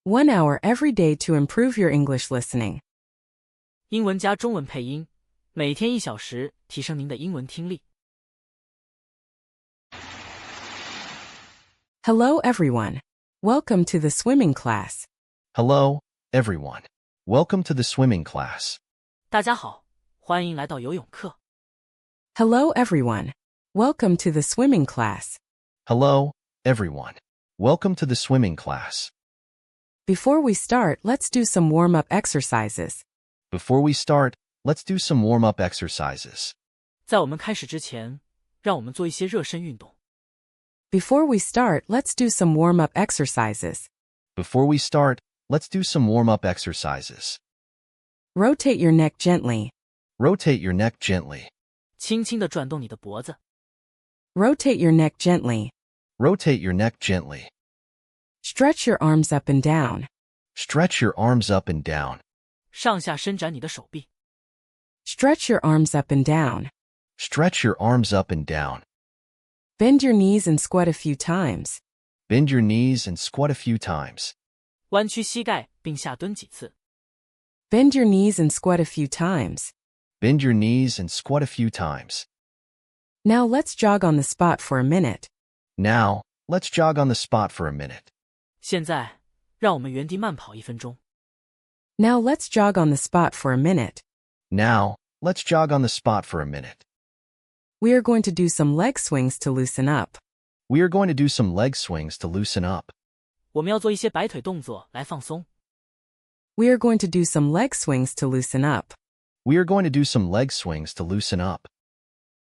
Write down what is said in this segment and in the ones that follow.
1 hour every day to improve your English listening. 英文加中文配音，每天1小时，提升您的英文听力。Hello everyone. Welcome to the swimming class. Hello, everyone. Welcome to the swimming class. 大家好，欢迎来到游泳课。Hello everyone. Welcome to the swimming class. Hello, everyone. Welcome to the swimming class. Before we start, let's do some warm-up exercises. Before we start, let's do some warm-up exercises. 在我们开始之前，让我们做一些热身运动。Before we start, let's do some warm-up exercises. Before we start, let's do some warm-up exercises. Rotate your neck gently. Rotate your neck gently. 轻轻地转动你的脖子。Rotate your neck gently. Rotate your neck gently. Stretch your arms up and down. Stretch your arms up and down. 上下伸展你的手臂。Stretch your arms up and down. Stretch your arms up and down. Bend your knees and squat a few times. Bend your knees and squat a few times. 弯曲膝盖并下蹲几次。Bend your knees and squat a few times. Bend your knees and squat a few times. Now let's jog on the spot for a minute. Now, let's jog on the spot for a minute. 现在，让我们原地慢跑1分钟。Now let's jog on the spot for a minute. Now, let's jog on the spot for a minute. We are going to do some leg swings to loosen up. We are going to do some leg swings to loosen up. 我们要做一些摆腿动作来放松。We are going to do some leg swings to loosen up. We are going to do some leg swings to loosen up.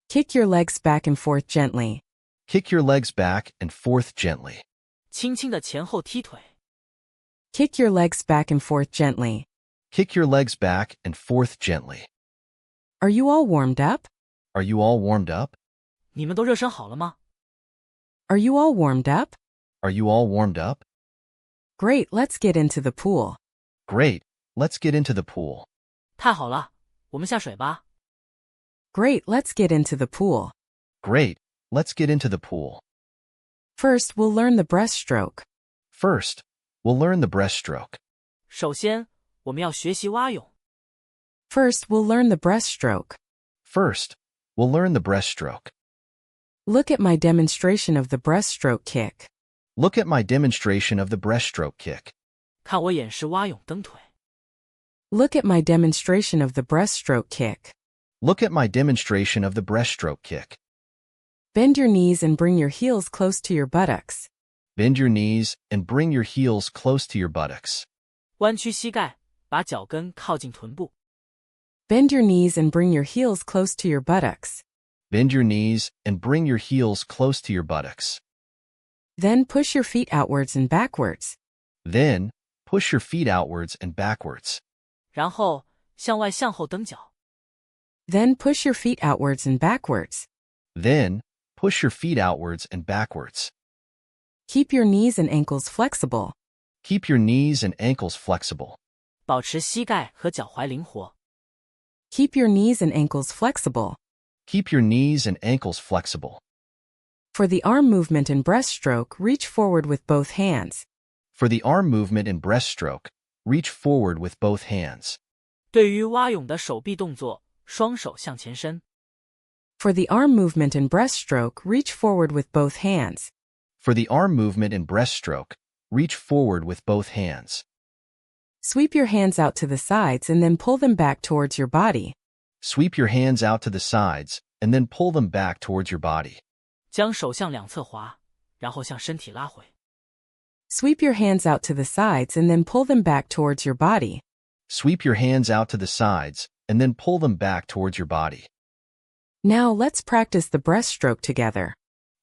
Kick your legs back and forth gently. Kick your legs back and forth gently. 轻轻地前后踢腿。Kick your legs back and forth gently. Kick your legs back and forth gently. Are you all warmed up? Are you all warmed up? 你们都热身好了吗？ Are you all warmed up? Are you all warmed up? Great, let's get into the pool. Great, let's get into the pool. 太好了，我们下水吧。Great, let's get into the pool. Great, let's get into the pool. First, we'll learn the breaststroke. First, we'll learn the breaststroke. 首先，我们要学习蛙泳。First, we'll learn the breaststroke. First, we'll learn the breaststroke. Look at my demonstration of the breaststroke kick. Look at my demonstration of the breaststroke kick. 看我演示蛙泳蹬腿。Look at my demonstration of the breaststroke kick. Look at my demonstration of the breaststroke kick. Bend your knees and bring your heels close to your buttocks. Bend your knees and bring your heels close to your buttocks. 弯曲膝盖，把脚跟靠近臀部。Bend your knees and bring your heels close to your buttocks. Bend your knees and bring your heels close to your buttocks. Then push your feet outwards and backwards. Then, push your feet outwards and backwards. 然后向外向后蹬脚。Then push your feet outwards and backwards. Then, push your feet outwards and backwards. Keep your knees and ankles flexible. Keep your knees and ankles flexible. 保持膝盖和脚踝灵活。Keep your knees and ankles flexible. Keep your knees and ankles flexible. For the arm movement and breaststroke, reach forward with both hands. For the arm movement and breaststroke, reach forward with both hands. 对于蛙泳的手臂动作，双手向前伸。For the arm movement and breaststroke, reach forward with both hands. For the arm movement and breaststroke, reach forward with both hands. Sweep your hands out to the sides and then pull them back towards your body. Sweep your hands out to the sides, and then pull them back towards your body. 将手向两侧滑，然后向身体拉回。Sweep your hands out to the sides and then pull them back towards your body. Sweep your hands out to the sides, and then pull them back towards your body. Now let's practice the breaststroke together.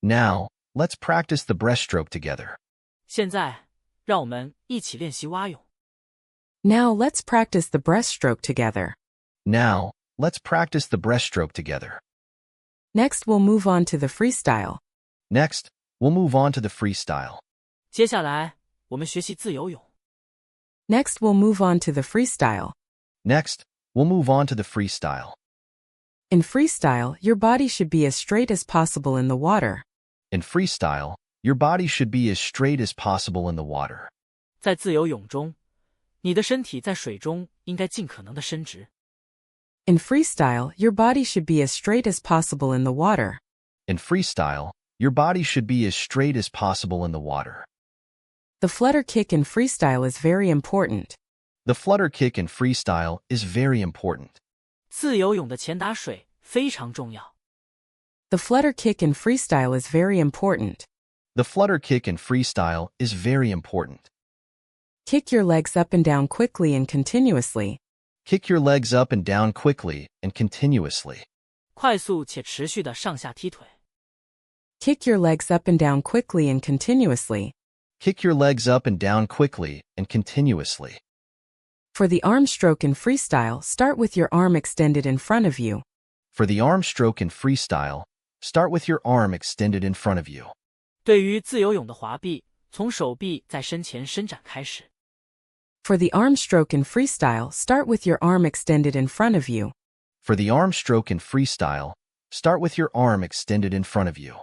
Now, let's practice the breaststroke together. 现在，让我们一起练习蛙泳。Now let's practice the breaststroke together. Now, let's practice the breaststroke together. Next, we'll move on to the freestyle. Next, we'll move on to the freestyle. 接下来，我们学习自由泳。Next, we'll move on to the freestyle. Next, we'll move on to the freestyle. In freestyle, your body should be as straight as possible in the water. In freestyle, your body should be as straight as possible in the water. 在自由泳中，你的身体在水中应该尽可能的伸直。In freestyle, your body should be as straight as possible in the water. In freestyle, your body should be as straight as possible in the water. The flutter kick in freestyle is very important. The flutter kick in freestyle is very important. 自由泳的前打水非常重要。The flutter kick in freestyle is very important. The flutter kick in freestyle is very important. Kick your legs up and down quickly and continuously. Kick your legs up and down quickly and continuously. 快速且持续的上下踢腿。Kick your legs up and down quickly and continuously. Kick your legs up and down quickly and continuously. For the arm stroke in freestyle, start with your arm extended in front of you. For the arm stroke in freestyle, start with your arm extended in front of you. 对于自由泳的滑臂，从手臂在身前伸展开始。For the arm stroke in freestyle, start with your arm extended in front of you. For the arm stroke in freestyle, start with your arm extended in front of you.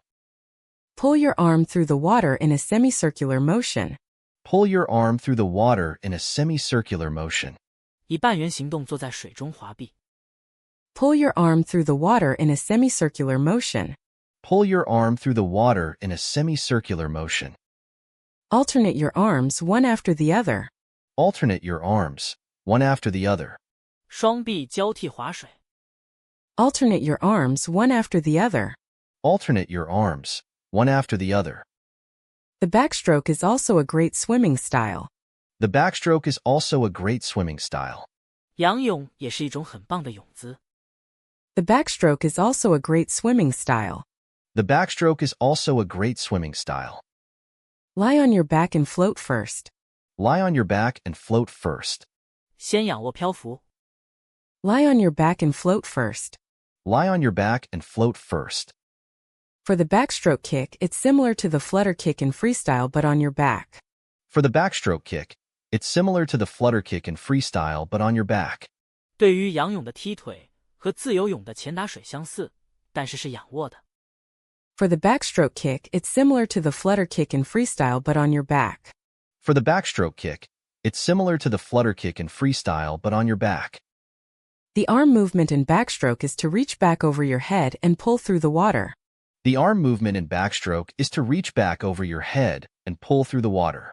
Pull your arm through the water in a semicircular motion. Pull your arm through the water in a semicircular motion. 以半圆形动作在水中滑臂。Pull your arm through the water in a semicircular motion. Pull your arm through the water in a semicircular motion. Alternate your arms one after the other. Alternate your arms, one after the other. 双臂交替划水。Alternate your arms one after the other. Alternate your arms, one after the other. The backstroke is also a great swimming style. The backstroke is also a great swimming style. 仰泳也是一种很棒的泳姿。The backstroke is also a great swimming style. The backstroke is also a great swimming style. Lie on your back and float first. Lie on your back and float first. 先仰卧漂浮。Lie on your back and float first. Lie on your back and float first. For the backstroke kick, it's similar to the flutter kick in freestyle but on your back. For the backstroke kick, it's similar to the flutter kick in freestyle but on your back. 对于仰泳的踢腿和自由泳的前打水相似，但是是仰卧的。For the backstroke kick, it's similar to the flutter kick in freestyle but on your back. For the backstroke kick, it's similar to the flutter kick in freestyle but on your back. The arm movement in backstroke is to reach back over your head and pull through the water. The arm movement in backstroke is to reach back over your head and pull through the water.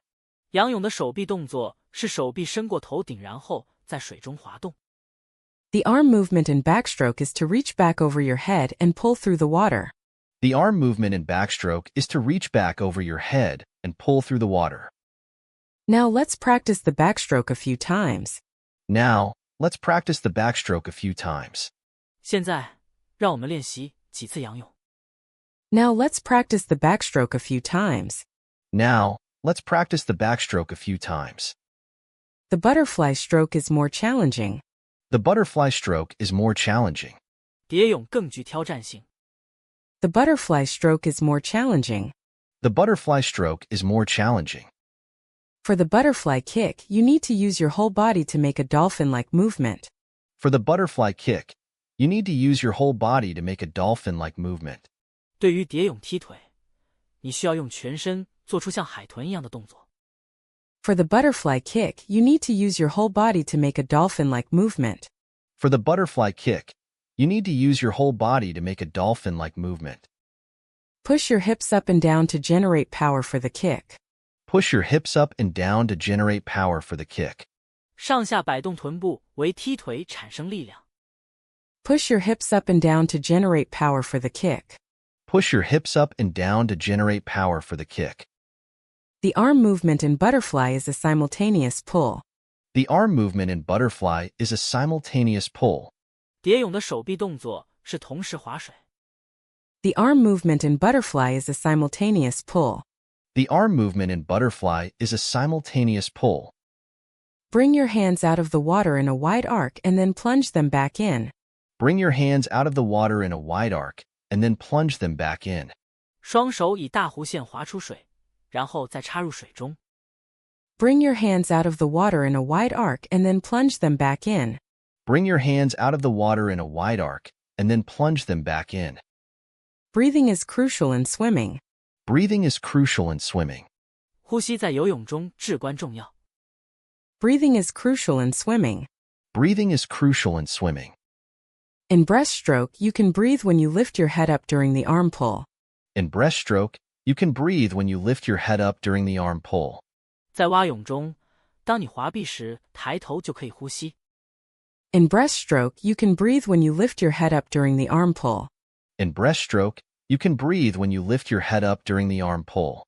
仰泳的手臂动作是手臂伸过头顶，然后在水中滑动。The arm movement in backstroke is to reach back over your head and pull through the water. The arm movement in backstroke is to reach back over your head and pull through the water. Now let's practice the backstroke a few times. Now, let's practice the backstroke a few times. 现在，让我们练习几次仰泳。Now let's practice the backstroke a few times. Now, let's practice the backstroke a few times. The butterfly stroke is more challenging. The butterfly stroke is more challenging. 蝶泳更具挑战性。The butterfly stroke is more challenging. The butterfly stroke is more challenging. For the butterfly kick, you need to use your whole body to make a dolphin-like movement. For the butterfly kick, you need to use your whole body to make a dolphin-like movement. 对于蝶泳踢腿，你需要用全身做出像海豚一样的动作。For the butterfly kick, you need to use your whole body to make a dolphin-like movement. For the butterfly kick, you need to use your whole body to make a dolphin-like movement. Push your hips up and down to generate power for the kick. Push your hips up and down to generate power for the kick. 上下摆动臀部为踢腿产生力量。Push your hips up and down to generate power for the kick. Push your hips up and down to generate power for the kick. The arm movement in butterfly is a simultaneous pull. The arm movement in butterfly is a simultaneous pull. 蝶泳的手臂动作是同时划水。The arm movement in butterfly is a simultaneous pull. The arm movement in butterfly is a simultaneous pull. Bring your hands out of the water in a wide arc and then plunge them back in. Bring your hands out of the water in a wide arc, and then plunge them back in. 双手以大弧线划出水，然后再插入水中。Bring your hands out of the water in a wide arc and then plunge them back in. Bring your hands out of the water in a wide arc, and then plunge them back in. Breathing is crucial in swimming. Breathing is crucial in swimming. 呼吸在游泳中至关重要。Breathing is crucial in swimming. Breathing is crucial in swimming. In breaststroke, you can breathe when you lift your head up during the arm pull. In breaststroke, you can breathe when you lift your head up during the arm pull. 在蛙泳中，当你滑臂时，抬头就可以呼吸。In breaststroke, you can breathe when you lift your head up during the arm pull. In breaststroke, you can breathe when you lift your head up during the arm pull.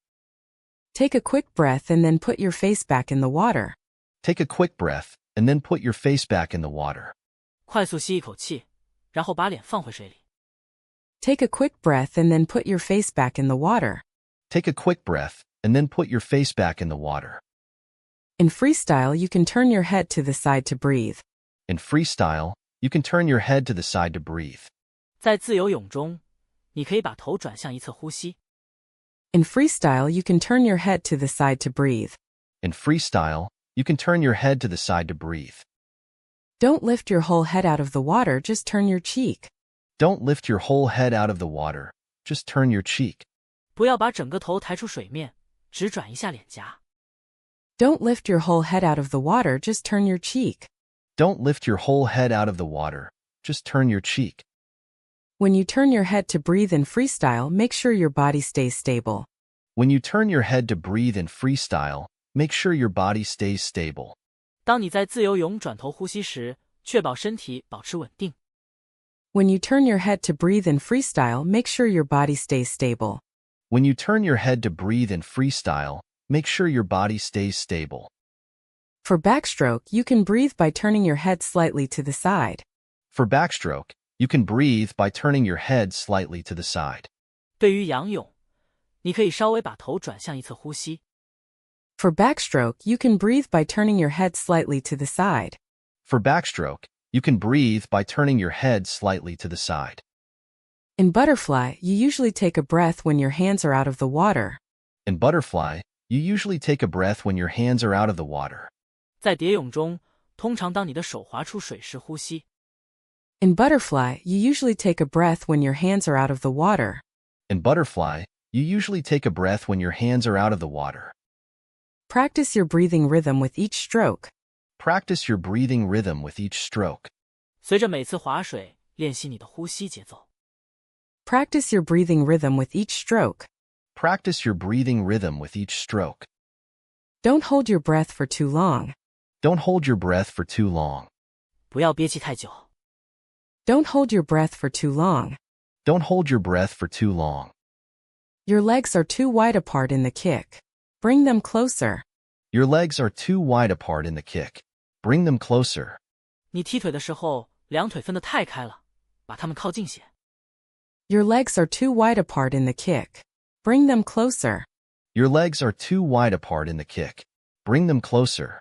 Take a quick breath and then put your face back in the water. Take a quick breath, and then put your face back in the water. 快速吸一口气，然后把脸放回水里。Take a quick breath and then put your face back in the water. Take a quick breath, and then put your face back in the water. In freestyle, you can turn your head to the side to breathe. In freestyle, you can turn your head to the side to breathe. 在自由泳中，你可以把头转向一侧呼吸。In freestyle, you can turn your head to the side to breathe. In freestyle, you can turn your head to the side to breathe. Don't lift your whole head out of the water, just turn your cheek. Don't lift your whole head out of the water, just turn your cheek. 不要把整个头抬出水面，只转一下脸颊。Don't lift your whole head out of the water, just turn your cheek. Don't lift your whole head out of the water, just turn your cheek. When you turn your head to breathe in freestyle, make sure your body stays stable. When you turn your head to breathe in freestyle, make sure your body stays stable. 当你在自由泳转头呼吸时，确保身体保持稳定。When you turn your head to breathe in freestyle, make sure your body stays stable. When you turn your head to breathe in freestyle, make sure your body stays stable. For backstroke, you can breathe by turning your head slightly to the side. For backstroke, you can breathe by turning your head slightly to the side. 对于仰泳，你可以稍微把头转向一侧呼吸。For backstroke, you can breathe by turning your head slightly to the side. For backstroke, you can breathe by turning your head slightly to the side. In butterfly, you usually take a breath when your hands are out of the water. In butterfly, you usually take a breath when your hands are out of the water. 在蝶泳中，通常当你的手滑出水时呼吸。In butterfly, you usually take a breath when your hands are out of the water. In butterfly, you usually take a breath when your hands are out of the water. Practice your breathing rhythm with each stroke. Practice your breathing rhythm with each stroke. 随着每次划水，练习你的呼吸节奏。Practice your breathing rhythm with each stroke. Practice your breathing rhythm with each stroke. Don't hold your breath for too long. Don't hold your breath for too long. 不要憋气太久。Don't hold your breath for too long. Don't hold your breath for too long. Your legs are too wide apart in the kick. Bring them closer. Your legs are too wide apart in the kick. Bring them closer. 你踢腿的时候，两腿分得太开了，把它们靠近些。Your legs are too wide apart in the kick. Bring them closer. Your legs are too wide apart in the kick. Bring them closer.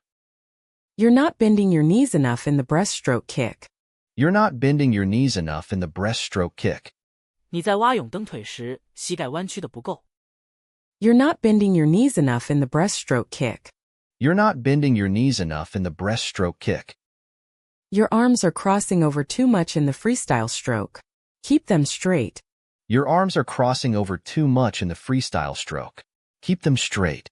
You're not bending your knees enough in the breaststroke kick. You're not bending your knees enough in the breaststroke kick. 你在蛙泳蹬腿时，膝盖弯曲的不够。You're not bending your knees enough in the breaststroke kick. You're not bending your knees enough in the breaststroke kick. Your arms are crossing over too much in the freestyle stroke. Keep them straight. Your arms are crossing over too much in the freestyle stroke. Keep them straight.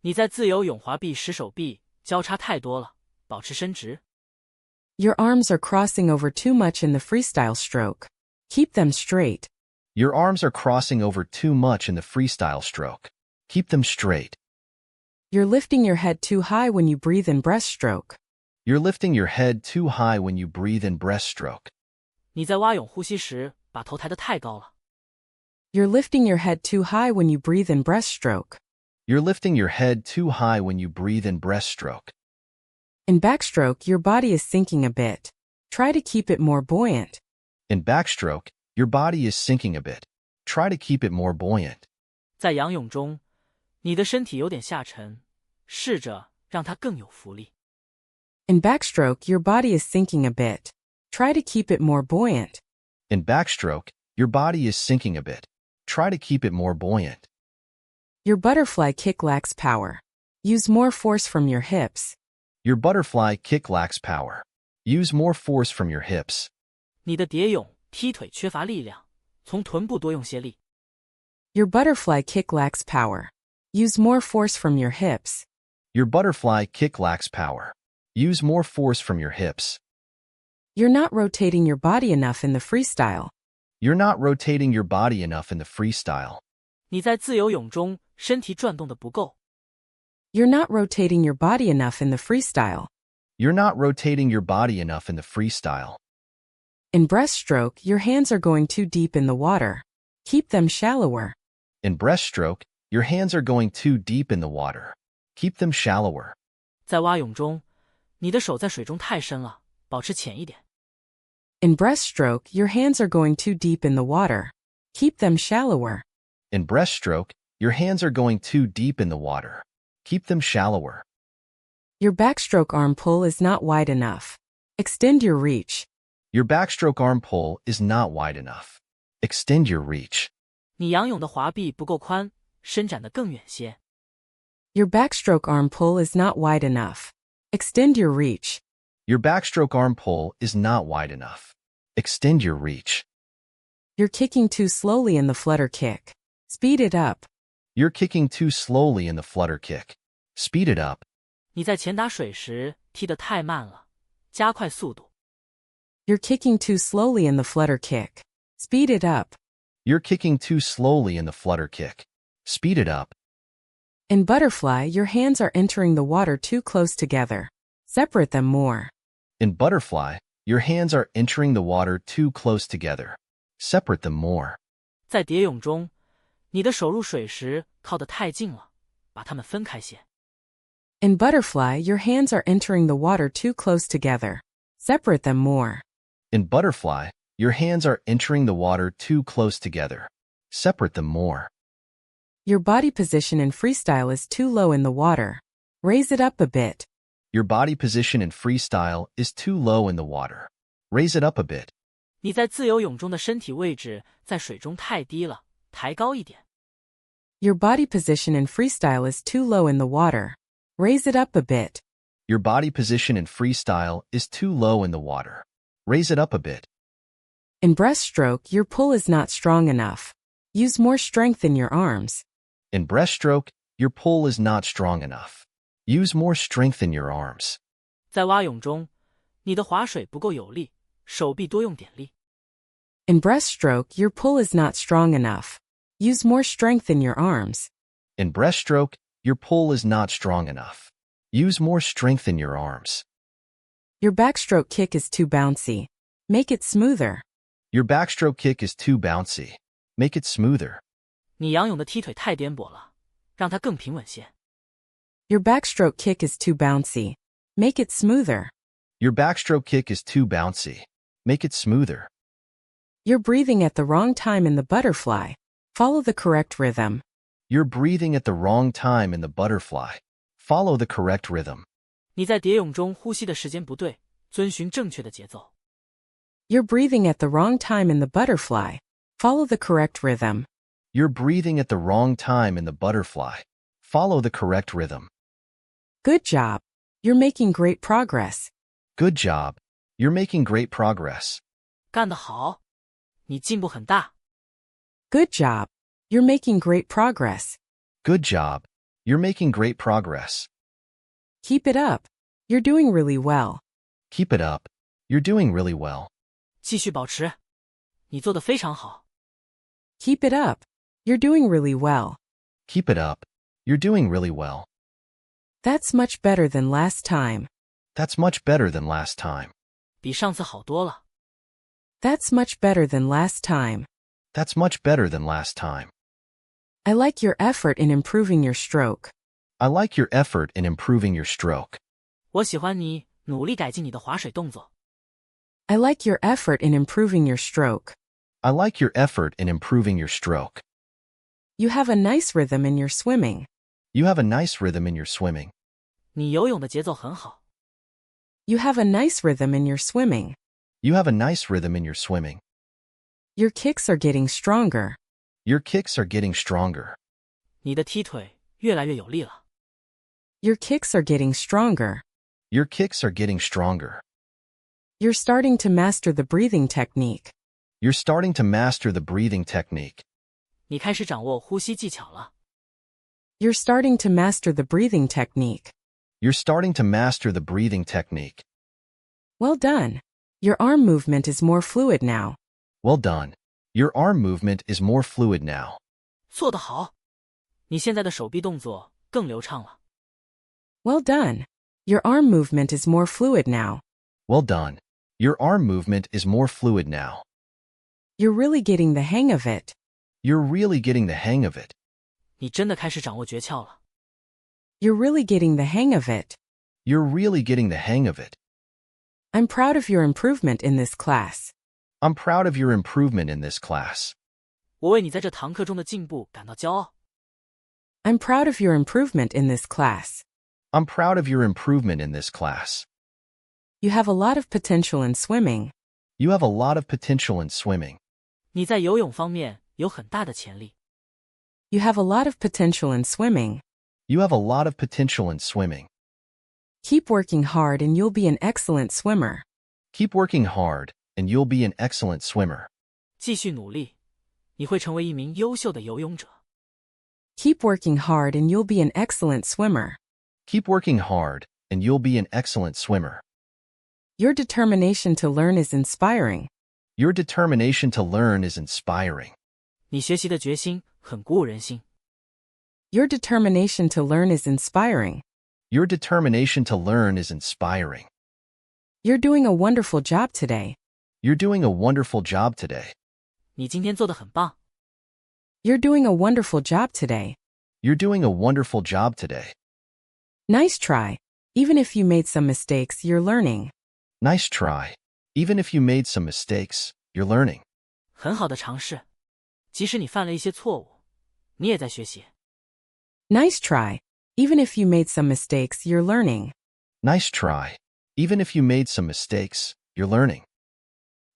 你在自由泳滑臂时手臂交叉太多了，保持伸直。Your arms are crossing over too much in the freestyle stroke. Keep them straight. Your arms are crossing over too much in the freestyle stroke. Keep them straight. You're lifting your head too high when you breathe in breaststroke. You're lifting your head too high when you breathe in breaststroke. 你在蛙泳呼吸时，把头抬得太高了。You're lifting your head too high when you breathe in breaststroke. You're lifting your head too high when you breathe in breaststroke. In backstroke, your body is sinking a bit. Try to keep it more buoyant. In backstroke, your body is sinking a bit. Try to keep it more buoyant. 在仰泳中，你的身体有点下沉，试着让它更有浮力。In backstroke, your body is sinking a bit. Try to keep it more buoyant. In backstroke, your body is sinking a bit. Try to keep it more buoyant. Your butterfly kick lacks power. Use more force from your hips. Your butterfly kick lacks power. Use more force from your hips. 你的蝶泳踢腿缺乏力量，从臀部多用些力。Your butterfly kick lacks power. Use more force from your hips. Your butterfly kick lacks power. Use more force from your hips. You're not rotating your body enough in the freestyle. You're not rotating your body enough in the freestyle. 你在自由泳中身体转动的不够。You're not rotating your body enough in the freestyle. You're not rotating your body enough in the freestyle. In breaststroke, your hands are going too deep in the water. Keep them shallower. In breaststroke, your hands are going too deep in the water. Keep them shallower. 在蛙泳中，你的手在水中太深了，保持浅一点。In breaststroke, your hands are going too deep in the water. Keep them shallower. In breaststroke, your hands are going too deep in the water. Keep them shallower. Your backstroke arm pull is not wide enough. Extend your reach. Your backstroke arm pull is not wide enough. Extend your reach. 你仰泳的滑臂不够宽，伸展得更远些。Your backstroke arm pull is not wide enough. Extend your reach. Your backstroke arm pull is not wide enough. Extend your reach. You're kicking too slowly in the flutter kick. Speed it up. You're kicking too slowly in the flutter kick. Speed it up. 你在前打水时踢得太慢了，加快速度。You're kicking too slowly in the flutter kick. Speed it up. You're kicking too slowly in the flutter kick. Speed it up. In butterfly, your hands are entering the water too close together. Separate them more. In butterfly, your hands are entering the water too close together. Separate them more. 在蝶泳中，你的手入水时靠得太近了，把它们分开些。In butterfly, your hands are entering the water too close together. Separate them more. In butterfly, your hands are entering the water too close together. Separate them more. Your body position in freestyle is too low in the water. Raise it up a bit. Your body position in freestyle is too low in the water. Raise it up a bit. 你在自由泳中的身体位置在水中太低了，抬高一点。Your body position in freestyle is too low in the water. Raise it up a bit. Your body position in freestyle is too low in the water. Raise it up a bit. In breaststroke, your pull is not strong enough. Use more strength in your arms. In breaststroke, your pull is not strong enough. Use more strength in your arms. 在蛙泳中，你的划水不够有力，手臂多用点力。In breaststroke, your pull is not strong enough. Use more strength in your arms. In breaststroke, your pull is not strong enough. Use more strength in your arms. Your backstroke kick is too bouncy. Make it smoother. Your backstroke kick is too bouncy. Make it smoother. 你仰泳的踢腿太颠簸了，让它更平稳些。Your backstroke kick is too bouncy. Make it smoother. Your backstroke kick is too bouncy. Make it smoother. You're breathing at the wrong time in the butterfly. Follow the correct rhythm. You're breathing at the wrong time in the butterfly. Follow the correct rhythm. 你在蝶泳中呼吸的时间不对，遵循正确的节奏。You're breathing at the wrong time in the butterfly. Follow the correct rhythm. You're breathing at the wrong time in the butterfly. Follow the correct rhythm. Good job. You're making great progress. Good job. You're making great progress. 干得好，你进步很大。Good job. You're making great progress. Good job. You're making great progress. Keep it up. You're doing really well. Keep it up. You're doing really well. 继续保持，你做得非常好。Keep it up. You're doing really well. Keep it up. You're doing really well. That's much better than last time. That's much better than last time. 比上次好多了。That's much better than last time. That's much better than last time. I like your effort in improving your stroke. I like your effort in improving your stroke. 我喜欢你努力改进你的划水动作。I like your effort in improving your stroke. I like your effort in improving your stroke. You have a nice rhythm in your swimming. You have a nice rhythm in your swimming. 你游泳的节奏很好。You have a nice rhythm in your swimming. You have a nice rhythm in your swimming. Your kicks are getting stronger. Your kicks are getting stronger. 你的踢腿越来越有力了。Your kicks are getting stronger. Your kicks are getting stronger. You're starting to master the breathing technique. You're starting to master the breathing technique. 你开始掌握呼吸技巧了。You're starting to master the breathing technique. You're starting to master the breathing technique. Well done. Your arm movement is more fluid now. Well done. Your arm movement is more fluid now. 做得好，你现在的手臂动作更流畅了。Well done. Your arm movement is more fluid now. Well done. Your arm movement is more fluid now. You're really getting the hang of it. You're really getting the hang of it. 你真的开始掌握诀窍了。You're really getting the hang of it. You're really getting the hang of it. I'm proud of your improvement in this class. I'm proud of your improvement in this class. 我为你在这堂课中的进步感到骄傲。I'm proud of your improvement in this class. I'm proud of your improvement in this class. You have a lot of potential in swimming. You have a lot of potential in swimming. 你在游泳方面有很大的潜力。You have a lot of potential in swimming. You have a lot of potential in swimming. Keep working hard and you'll be an excellent swimmer. Keep working hard, and you'll be an excellent swimmer. 继续努力，你会成为一名优秀的游泳者。Keep working hard and you'll be an excellent swimmer. Keep working hard, and you'll be an excellent swimmer. Your determination to learn is inspiring. Your determination to learn is inspiring. 你学习的决心很鼓舞人心。Your determination to learn is inspiring. Your determination to learn is inspiring. You're doing a wonderful job today. You're doing a wonderful job today. 你今天做得很棒。You're doing a wonderful job today. You're doing a wonderful job today. Nice try. Even if you made some mistakes, you're learning. Nice try. Even if you made some mistakes, you're learning. 很好的尝试。即使你犯了一些错误，你也在学习。Nice try. Even if you made some mistakes, you're learning. Nice try. Even if you made some mistakes, you're learning.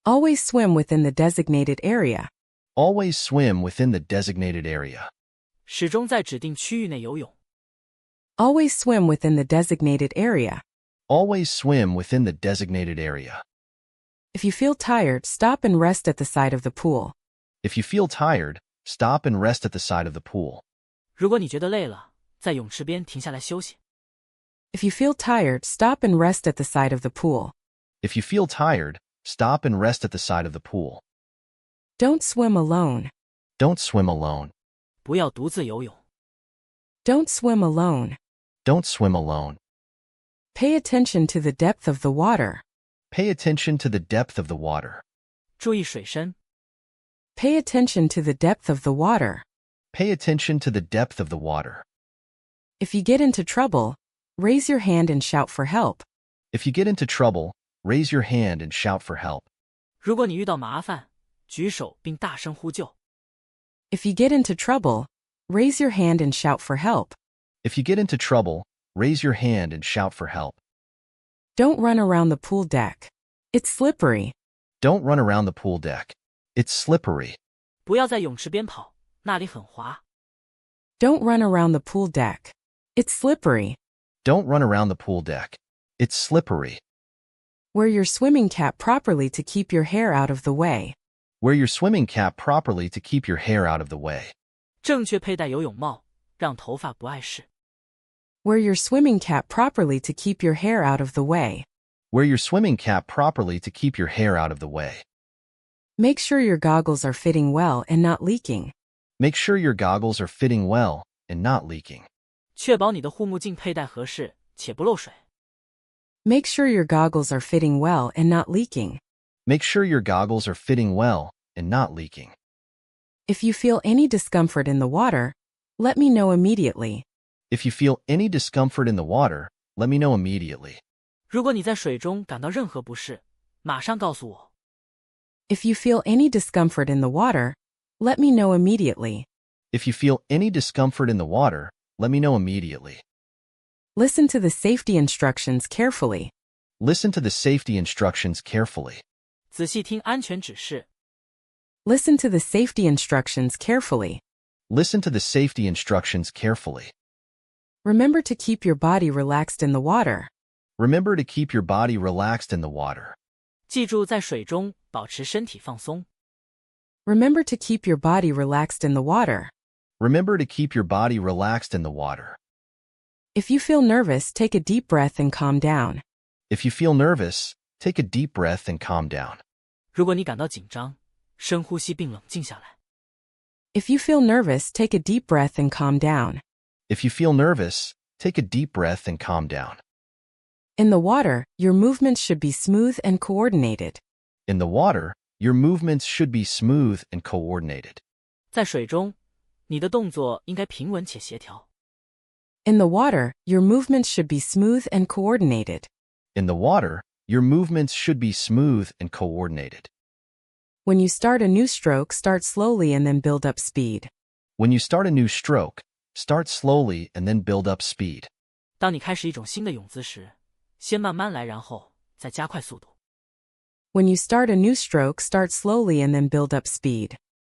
Always swim within the designated area. Always swim within the designated area. 始终在指定区域内游泳。Always swim within the designated area. Always swim within the designated area. If you feel tired, stop and rest at the side of the pool. If you feel tired, stop and rest at the side of the pool. 如果你觉得累了，在泳池边停下来休息。If you feel tired, stop and rest at the side of the pool. If you feel tired, stop and rest at the side of the pool. Don't swim alone. Don't swim alone. 不要独自游泳。Don't swim alone. Don't swim alone. Pay attention to the depth of the water. Pay attention to the depth of the water. 注意水深。Pay attention to the depth of the water. Pay attention to the depth of the water. If you get into trouble, raise your hand and shout for help. If you get into trouble, raise your hand and shout for help. 如果你遇到麻烦，举手并大声呼救。If you get into trouble, raise your hand and shout for help. If you get into trouble, raise your hand and shout for help. Don't run around the pool deck. It's slippery. Don't run around the pool deck. It's slippery. 不要在泳池边跑，那里很滑。Don't run around the pool deck. It's slippery. Don't run around the pool deck. It's slippery. Wear your swimming cap properly to keep your hair out of the way. Wear your swimming cap properly to keep your hair out of the way. 正确佩戴游泳帽，让头发不碍事。Wear your swimming cap properly to keep your hair out of the way. Wear your swimming cap properly to keep your hair out of the way. Make sure your goggles are fitting well and not leaking. Make sure your goggles are fitting well and not leaking. 确保你的护目镜佩戴合适且不漏水。Make sure your goggles are fitting well and not leaking. Make sure your goggles are fitting well and not leaking. If you feel any discomfort in the water, let me know immediately. If you feel any discomfort in the water, let me know immediately. 如果你在水中感到任何不适，马上告诉我。If you feel any discomfort in the water, let me know immediately. If you feel any discomfort in the water, let me know immediately. Listen to the safety instructions carefully. Listen to the safety instructions carefully. 仔细听安全指示。Listen to the safety instructions carefully. Listen to the safety instructions carefully. Remember to keep your body relaxed in the water. Remember to keep your body relaxed in the water. 记住在水中保持身体放松。Remember to keep your body relaxed in the water. Remember to keep your body relaxed in the water. If you feel nervous, take a deep breath and calm down. If you feel nervous, take a deep breath and calm down. 如果你感到紧张，深呼吸并冷静下来。If you feel nervous, take a deep breath and calm down. If you feel nervous, take a deep breath and calm down. In the water, your movements should be smooth and coordinated. In the water, your movements should be smooth and coordinated. 在水中，你的动作应该平稳且协调。In the water, your movements should be smooth and coordinated. In the water, your movements should be smooth and coordinated. When you start a new stroke, start slowly and then build up speed. When you start a new stroke, start slowly and then build up speed. 当你开始一种新的泳姿时，先慢慢来，然后再加快速度。When you start a new stroke, start slowly and then build up speed.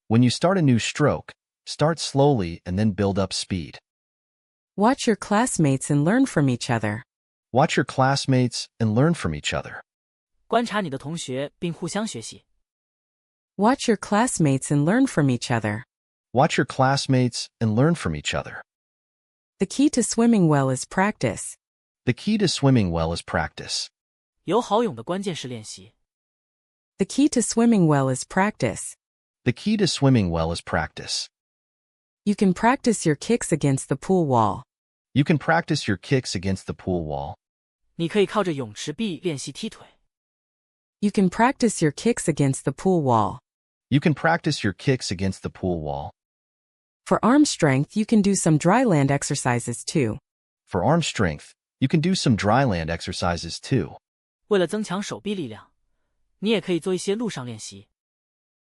When you start a new stroke, start slowly and then build up speed. Watch your classmates and learn from each other. Watch your classmates and learn from each other. 观察你的同学并互相学习。Watch your classmates and learn from each other. Watch your classmates and learn from each other. The key to swimming well is practice. The key to swimming well is practice. 游好泳的关键是练习。The key to swimming well is practice. The key to swimming well is practice. You can practice your kicks against the pool wall. You can practice your kicks against the pool wall. 你可以靠着泳池壁练习踢腿。You can practice your kicks against the pool wall. You can practice your kicks against the pool wall. For arm strength, you can do some dry land exercises too. For arm strength, you can do some dry land exercises too. 为了增强手臂力量，你也可以做一些陆上练习。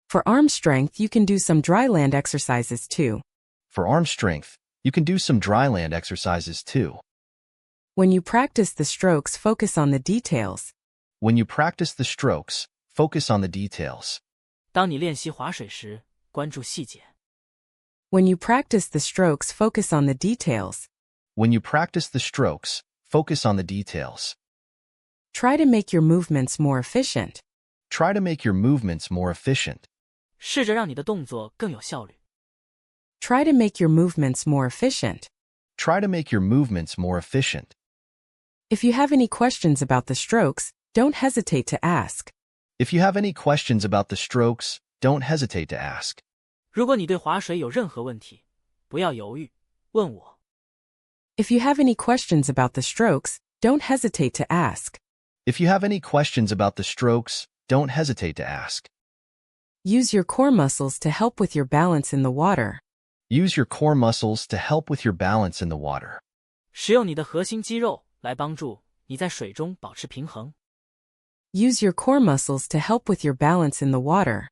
For arm strength, you can do some dry land exercises too. For arm strength, you can do some dry land exercises too. When you practice the strokes, focus on the details. When you practice the strokes, focus on the details. 当你练习划水时，关注细节。When you practice the strokes, focus on the details. When you practice the strokes, focus on the details. Try to make your movements more efficient. Try to make your movements more efficient. 试着让你的动作更有效率。Try to make your movements more efficient. Try to make your movements more efficient. If you have any questions about the strokes, don't hesitate to ask. If you have any questions about the strokes, don't hesitate to ask. 如果你对划水有任何问题，不要犹豫，问我。If you have any questions about the strokes, don't hesitate to ask. If you have any questions about the strokes, don't hesitate to ask. Use your core muscles to help with your balance in the water. Use your core muscles to help with your balance in the water. 使用你的核心肌肉来帮助你在水中保持平衡。Use your core muscles to help with your balance in the water.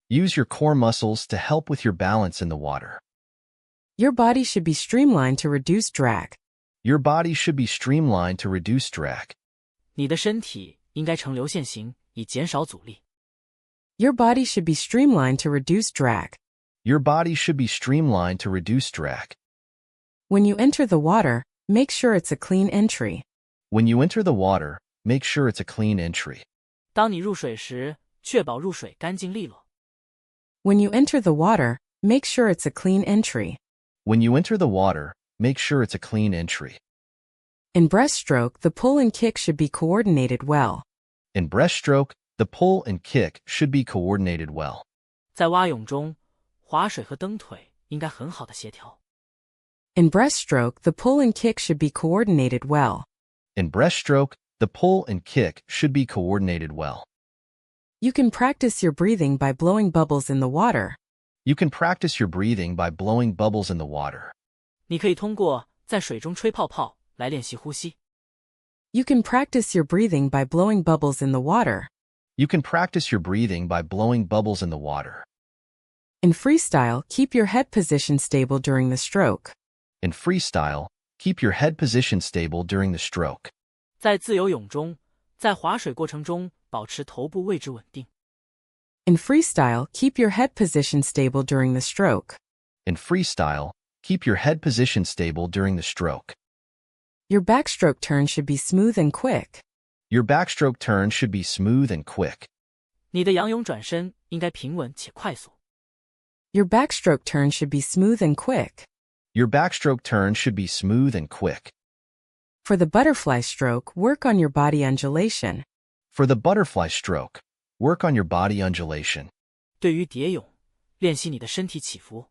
Use your core muscles to help with your balance in the water. Your body should be streamlined to reduce drag. Your body should be streamlined to reduce drag. 你的身体应该呈流线型，以减少阻力。Your body should be streamlined to reduce drag. Your body should be streamlined to reduce drag. When you enter the water, make sure it's a clean entry. When you enter the water, make sure it's a clean entry. 当你入水时，确保入水干净利落。When you enter the water, make sure it's a clean entry. When you enter the water, make sure it's a clean entry. In breaststroke, the pull and kick should be coordinated well. In breaststroke, the pull and kick should be coordinated well. 在蛙泳中，划水和蹬腿应该很好的协调。In breaststroke, the pull and kick should be coordinated well. In breaststroke, the pull and kick should be coordinated well. You can practice your breathing by blowing bubbles in the water. You can practice your breathing by blowing bubbles in the water. 你可以通过在水中吹泡泡来练习呼吸。You can practice your breathing by blowing bubbles in the water. You can practice your breathing by blowing bubbles in the water. In freestyle, keep your head position stable during the stroke. In freestyle, keep your head position stable during the stroke. 在自由泳中，在划水过程中保持头部位置稳定。In freestyle, keep your head position stable during the stroke. In freestyle, keep your head position stable during the stroke. Your backstroke turn should be smooth and quick. Your backstroke turn should be smooth and quick. 你的仰泳转身应该平稳且快速。Your backstroke turn should be smooth and quick. Your backstroke turn should be smooth and quick. For the butterfly stroke, work on your body undulation. For the butterfly stroke, work on your body undulation. 对于蝶泳，练习你的身体起伏。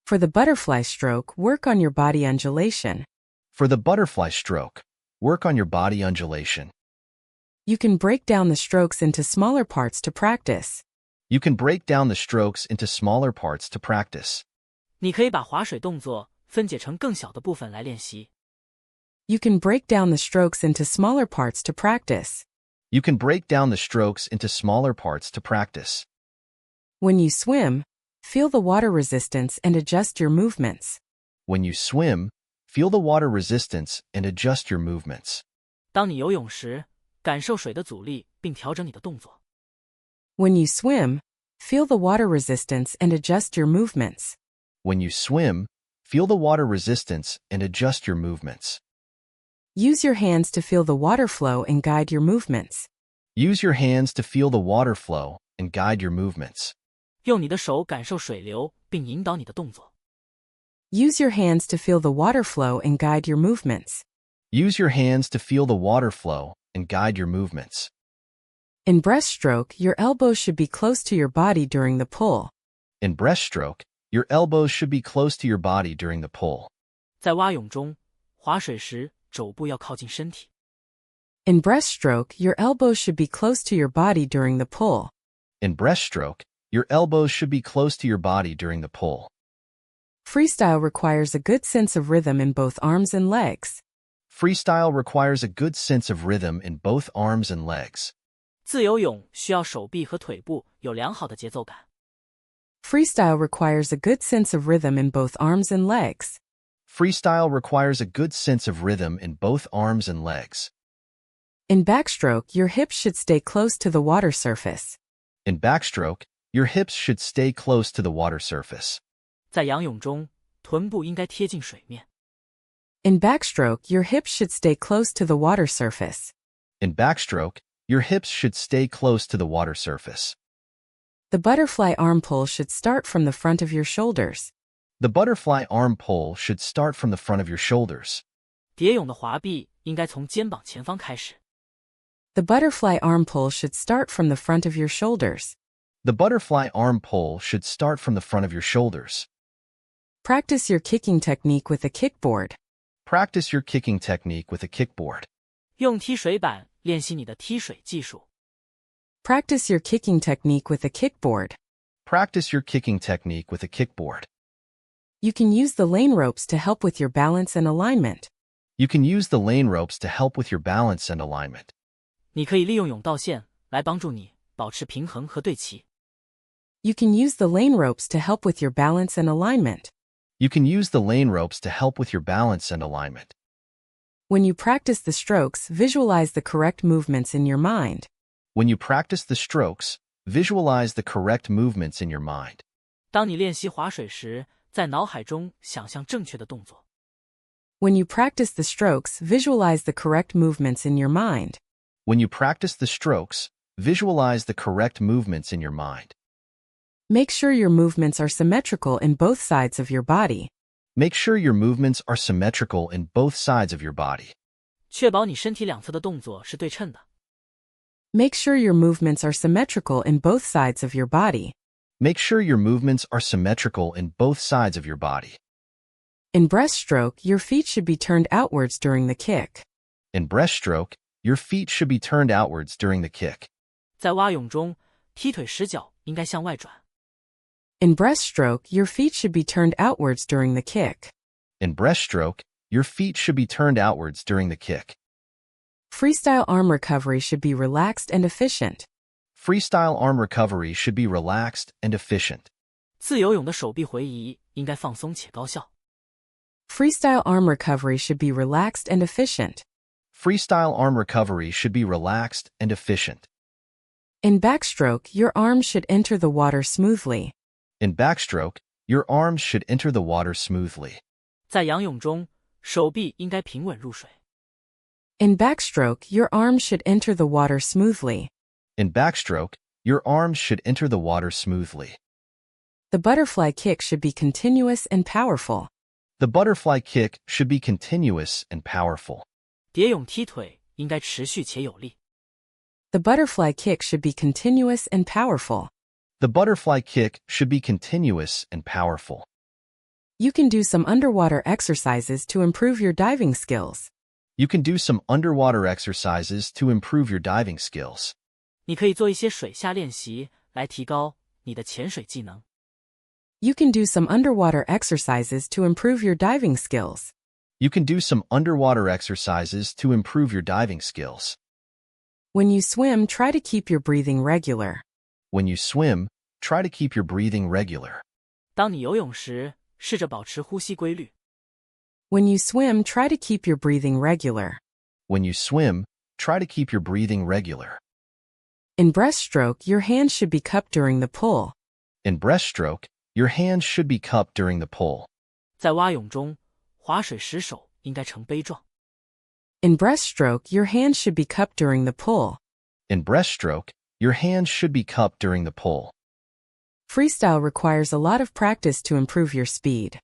For the butterfly stroke, work on your body undulation. For the butterfly stroke, work on your body undulation. You can break down the strokes into smaller parts to practice. You can break down the strokes into smaller parts to practice. 你可以把划水动作分解成更小的部分来练习。You can break down the strokes into smaller parts to practice. You can break down the strokes into smaller parts to practice. When you swim, feel the water resistance and adjust your movements. When you swim, feel the water resistance and adjust your movements. 当你游泳时，感受水的阻力并调整你的动作。When you swim, feel the water resistance and adjust your movements. When you swim, feel the water resistance and adjust your movements. Use your hands to feel the water flow and guide your movements. Use your hands to feel the water flow and guide your movements. 用你的手感受水流并引导你的动作。Use your hands to feel the water flow and guide your movements. Use your hands to feel the water flow and guide your movements. In breaststroke, your elbows should be close to your body during the pull. In breaststroke, your elbows should be close to your body during the pull. 在蛙泳中，划水时肘部要靠近身体。In breaststroke, your elbows should be close to your body during the pull. In breaststroke, your elbows should be close to your body during the pull. Freestyle requires a good sense of rhythm in both arms and legs. Freestyle requires a good sense of rhythm in both arms and legs. 自由泳需要手臂和腿部有良好的节奏感。Freestyle requires a good sense of rhythm in both arms and legs. Freestyle requires a good sense of rhythm in both arms and legs. In backstroke, your hips should stay close to the water surface. In backstroke, your hips should stay close to the water surface. 在仰泳中，臀部应该贴近水面。In backstroke, your hips should stay close to the water surface. In backstroke, your hips should stay close to the water surface. The butterfly arm pull should start from the front of your shoulders. The butterfly arm pull should start from the front of your shoulders. 蝶泳的滑臂应该从肩膀前方开始。The butterfly arm pull should start from the front of your shoulders. The butterfly arm pull should start from the front of your shoulders. Practice your kicking technique with a kickboard. Practice your kicking technique with a kickboard. 用踢水板练习你的踢水技术。Practice your kicking technique with a kickboard. Practice your kicking technique with a kickboard. You can use the lane ropes to help with your balance and alignment. You can use the lane ropes to help with your balance and alignment. 你可以利用泳道线来帮助你保持平衡和对齐。You can use the lane ropes to help with your balance and alignment. You can use the lane ropes to help with your balance and alignment. When you practice the strokes, visualize the correct movements in your mind. When you practice the strokes, visualize the correct movements in your mind. 当你练习划水时，在脑海中想象正确的动作。When you practice the strokes, visualize the correct movements in your mind. When you practice the strokes, visualize the correct movements in your mind. Make sure your movements are symmetrical in both sides of your body. Make sure your movements are symmetrical in both sides of your body. 确保你身体两侧的动作是对称的。Make sure your movements are symmetrical in both sides of your body. Make sure your movements are symmetrical in both sides of your body. In breaststroke, your feet should be turned outwards during the kick. In breaststroke, your feet should be turned outwards during the kick. 在蛙泳中，踢腿时脚应该向外转。In breaststroke, your feet should be turned outwards during the kick. In breaststroke, your feet should be turned outwards during the kick. Freestyle arm recovery should be relaxed and efficient. Freestyle arm recovery should be relaxed and efficient. 自由泳的手臂回移应该放松且高效。Freestyle arm recovery should be relaxed and efficient. Freestyle arm recovery should be relaxed and efficient. In backstroke, your arms should enter the water smoothly. In backstroke, your arms should enter the water smoothly. 在仰泳中，手臂应该平稳入水。In backstroke, your arms should enter the water smoothly. In backstroke, your arms should enter the water smoothly. The butterfly kick should be continuous and powerful. The butterfly kick should be continuous and powerful. 蝶泳踢腿应该持续且有力。The butterfly kick should be continuous and powerful. The butterfly kick should be continuous and powerful. You can do some underwater exercises to improve your diving skills. You can do some underwater exercises to improve your diving skills. 你可以做一些水下练习来提高你的潜水技能。You can do some underwater exercises to improve your diving skills. You can do some underwater exercises to improve your diving skills. When you swim, try to keep your breathing regular. When you swim, try to keep your breathing regular. 当你游泳时，试着保持呼吸规律。When you swim, try to keep your breathing regular. When you swim, try to keep your breathing regular. In breaststroke, your hands should be cupped during the pull. In breaststroke, your hands should be cupped during the pull. 在蛙泳中，划水时手应该呈杯状。In breaststroke, your hands should be cupped during the pull. In breaststroke, your hands should be cupped during the pull. Freestyle requires a lot of practice to improve your speed.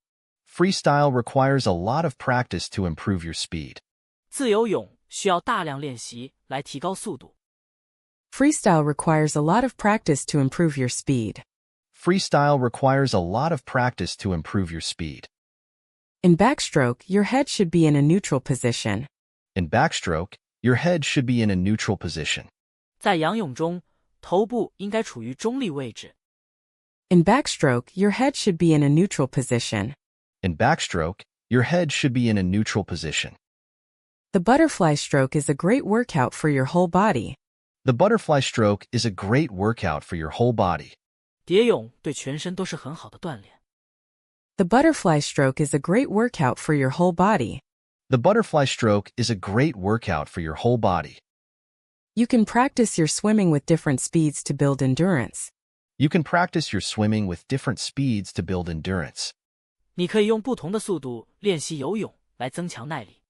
Freestyle requires a lot of practice to improve your speed. 自由泳需要大量练习来提高速度。Freestyle requires a lot of practice to improve your speed. Freestyle requires a lot of practice to improve your speed. In backstroke, your head should be in a neutral position. In backstroke, your head should be in a neutral position. 在仰泳中，头部应该处于中立位置。In backstroke, your head should be in a neutral position. In backstroke, your head should be in a neutral position. The butterfly stroke is a great workout for your whole body. The butterfly stroke is a great workout for your whole body. 蝶泳对全身都是很好的锻炼。The butterfly stroke is a great workout for your whole body. The butterfly stroke is a great workout for your whole body. You can practice your swimming with different speeds to build endurance. You can practice your swimming with different speeds to build endurance. 你可以用不同的速度练习游泳来增强耐力。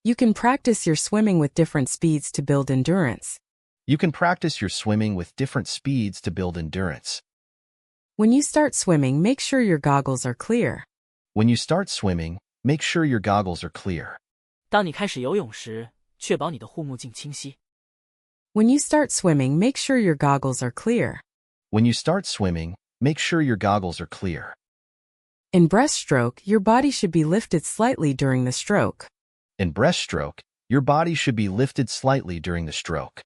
You can practice your swimming with different speeds to build endurance. You can practice your swimming with different speeds to build endurance. When you start swimming, make sure your goggles are clear. When you start swimming, make sure your goggles are clear. 当你开始游泳时，确保你的护目镜清晰。When you start swimming, make sure your goggles are clear. When you start swimming, make sure your goggles are clear. In breaststroke, your body should be lifted slightly during the stroke. In breaststroke, your body should be lifted slightly during the stroke.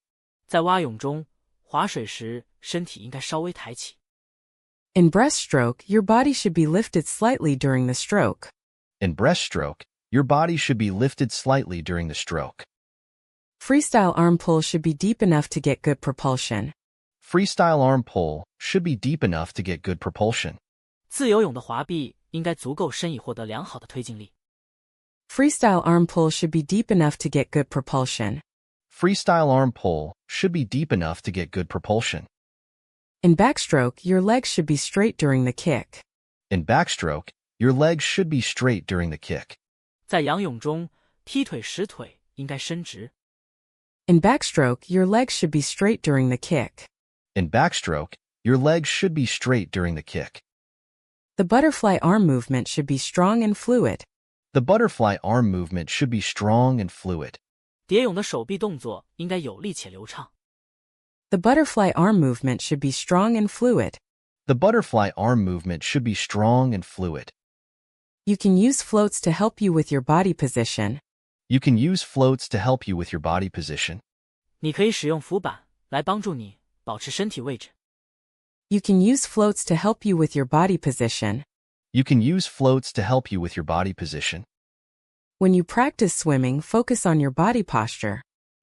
在蛙泳中，划水时身体应该稍微抬起。In breaststroke, your body should be lifted slightly during the stroke. In breaststroke, your body should be lifted slightly during the stroke. Freestyle arm pull should be deep enough to get good propulsion. Freestyle arm pull should be deep enough to get good propulsion. 自由泳的滑臂应该足够深以获得良好的推进力。Freestyle arm pull should be deep enough to get good propulsion. Freestyle arm pull should be deep enough to get good propulsion. In backstroke, your legs should be straight during the kick. In backstroke, your legs should be straight during the kick. 在仰泳中，踢腿时腿应该伸直。In backstroke, your legs should be straight during the kick. In backstroke, your legs should be straight during the kick. The butterfly arm movement should be strong and fluid. The butterfly arm movement should be strong and fluid. 蝶泳的手臂动作应该有力且流畅。The butterfly arm movement should be strong and fluid. The butterfly arm movement should be strong and fluid. You can use floats to help you with your body position. You can use floats to help you with your body position. 你可以使用浮板来帮助你保持身体位置。You can use floats to help you with your body position. You can use floats to help you with your body position. When you practice swimming, focus on your body posture.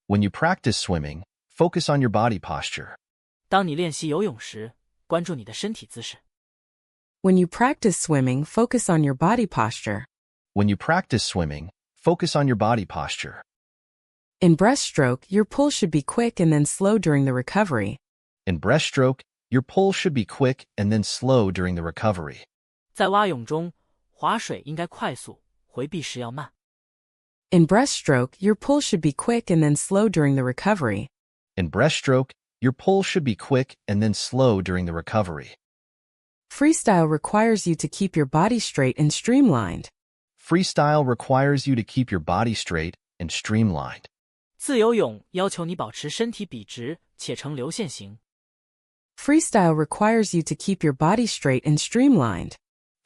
When you practice swimming, focus on your body posture. 当你练习游泳时，关注你的身体姿势。When you practice swimming, focus on your body posture. When you practice swimming, focus on your body posture. In breaststroke, your pull should be quick and then slow during the recovery. In breaststroke, your pull should be quick and then slow during the recovery. 在蛙泳中，划水应该快速，回避时要慢。In breaststroke, your pull should be quick and then slow during the recovery. In breaststroke, your pull should be quick and then slow during the recovery. Freestyle requires you to keep your body straight and streamlined. Freestyle requires you to keep your body straight and streamlined. 自由泳要求你保持身体笔直且呈流线型。Freestyle requires you to keep your body straight and streamlined.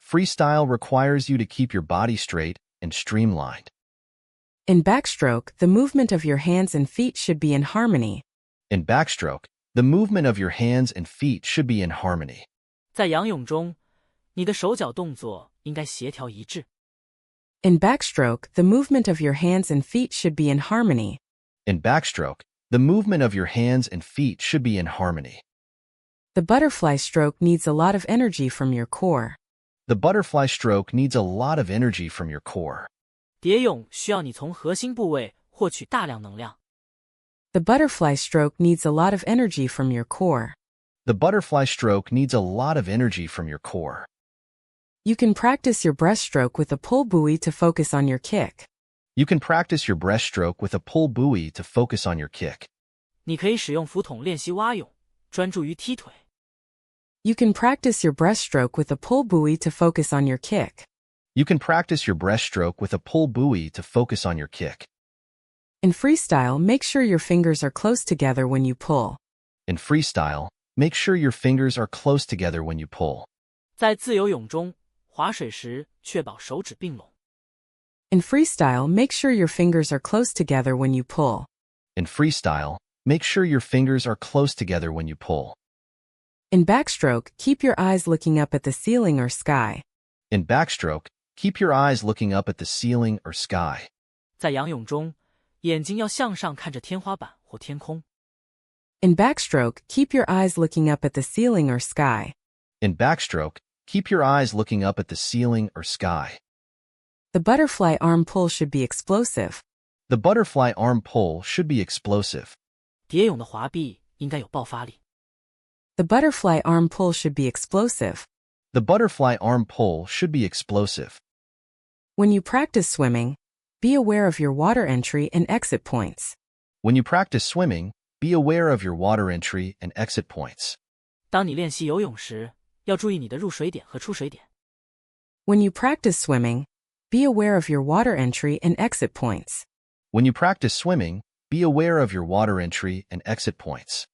Freestyle requires you to keep your body straight and streamlined. In backstroke, the movement of your hands and feet should be in harmony. In backstroke, the movement of your hands and feet should be in harmony. 在仰泳中，你的手脚动作应该协调一致。In backstroke, the movement of your hands and feet should be in harmony. In backstroke, the movement of your hands and feet should be in harmony. The butterfly stroke needs a lot of energy from your core. The butterfly stroke needs a lot of energy from your core. 蝶泳需要你从核心部位获取大量能量。The butterfly stroke needs a lot of energy from your core. The butterfly stroke needs a lot of energy from your core. You can practice your breaststroke with a pull buoy to focus on your kick. You can practice your breaststroke with a pull buoy to focus on your kick. 你可以使用浮筒练习蛙泳，专注于踢腿。You can practice your breaststroke with a pull buoy to focus on your kick. You can practice your breaststroke with a pull buoy to focus on your kick. In freestyle, make sure your fingers are close together when you pull. In freestyle, make sure your fingers are close together when you pull. 在自由泳中，划水时确保手指并拢。In freestyle, make sure your fingers are close together when you pull. In freestyle, make sure your fingers are close together when you pull. In backstroke, keep your eyes looking up at the ceiling or sky. In backstroke, keep your eyes looking up at the ceiling or sky. 在仰泳中，眼睛要向上看着天花板或天空。In backstroke, keep your eyes looking up at the ceiling or sky. In backstroke, keep your eyes looking up at the ceiling or sky. The butterfly arm pull should be explosive. The butterfly arm pull should be explosive. 蝶泳的滑臂应该有爆发力。The butterfly arm pull should be explosive. The butterfly arm pull should be explosive. When you practice swimming, be aware of your water entry and exit points. When you practice swimming, be aware of your water entry and exit points. 当你练习游泳时，要注意你的入水点和出水点。When you practice swimming, be aware of your water entry and exit points. When you practice swimming, be aware of your water entry and exit points.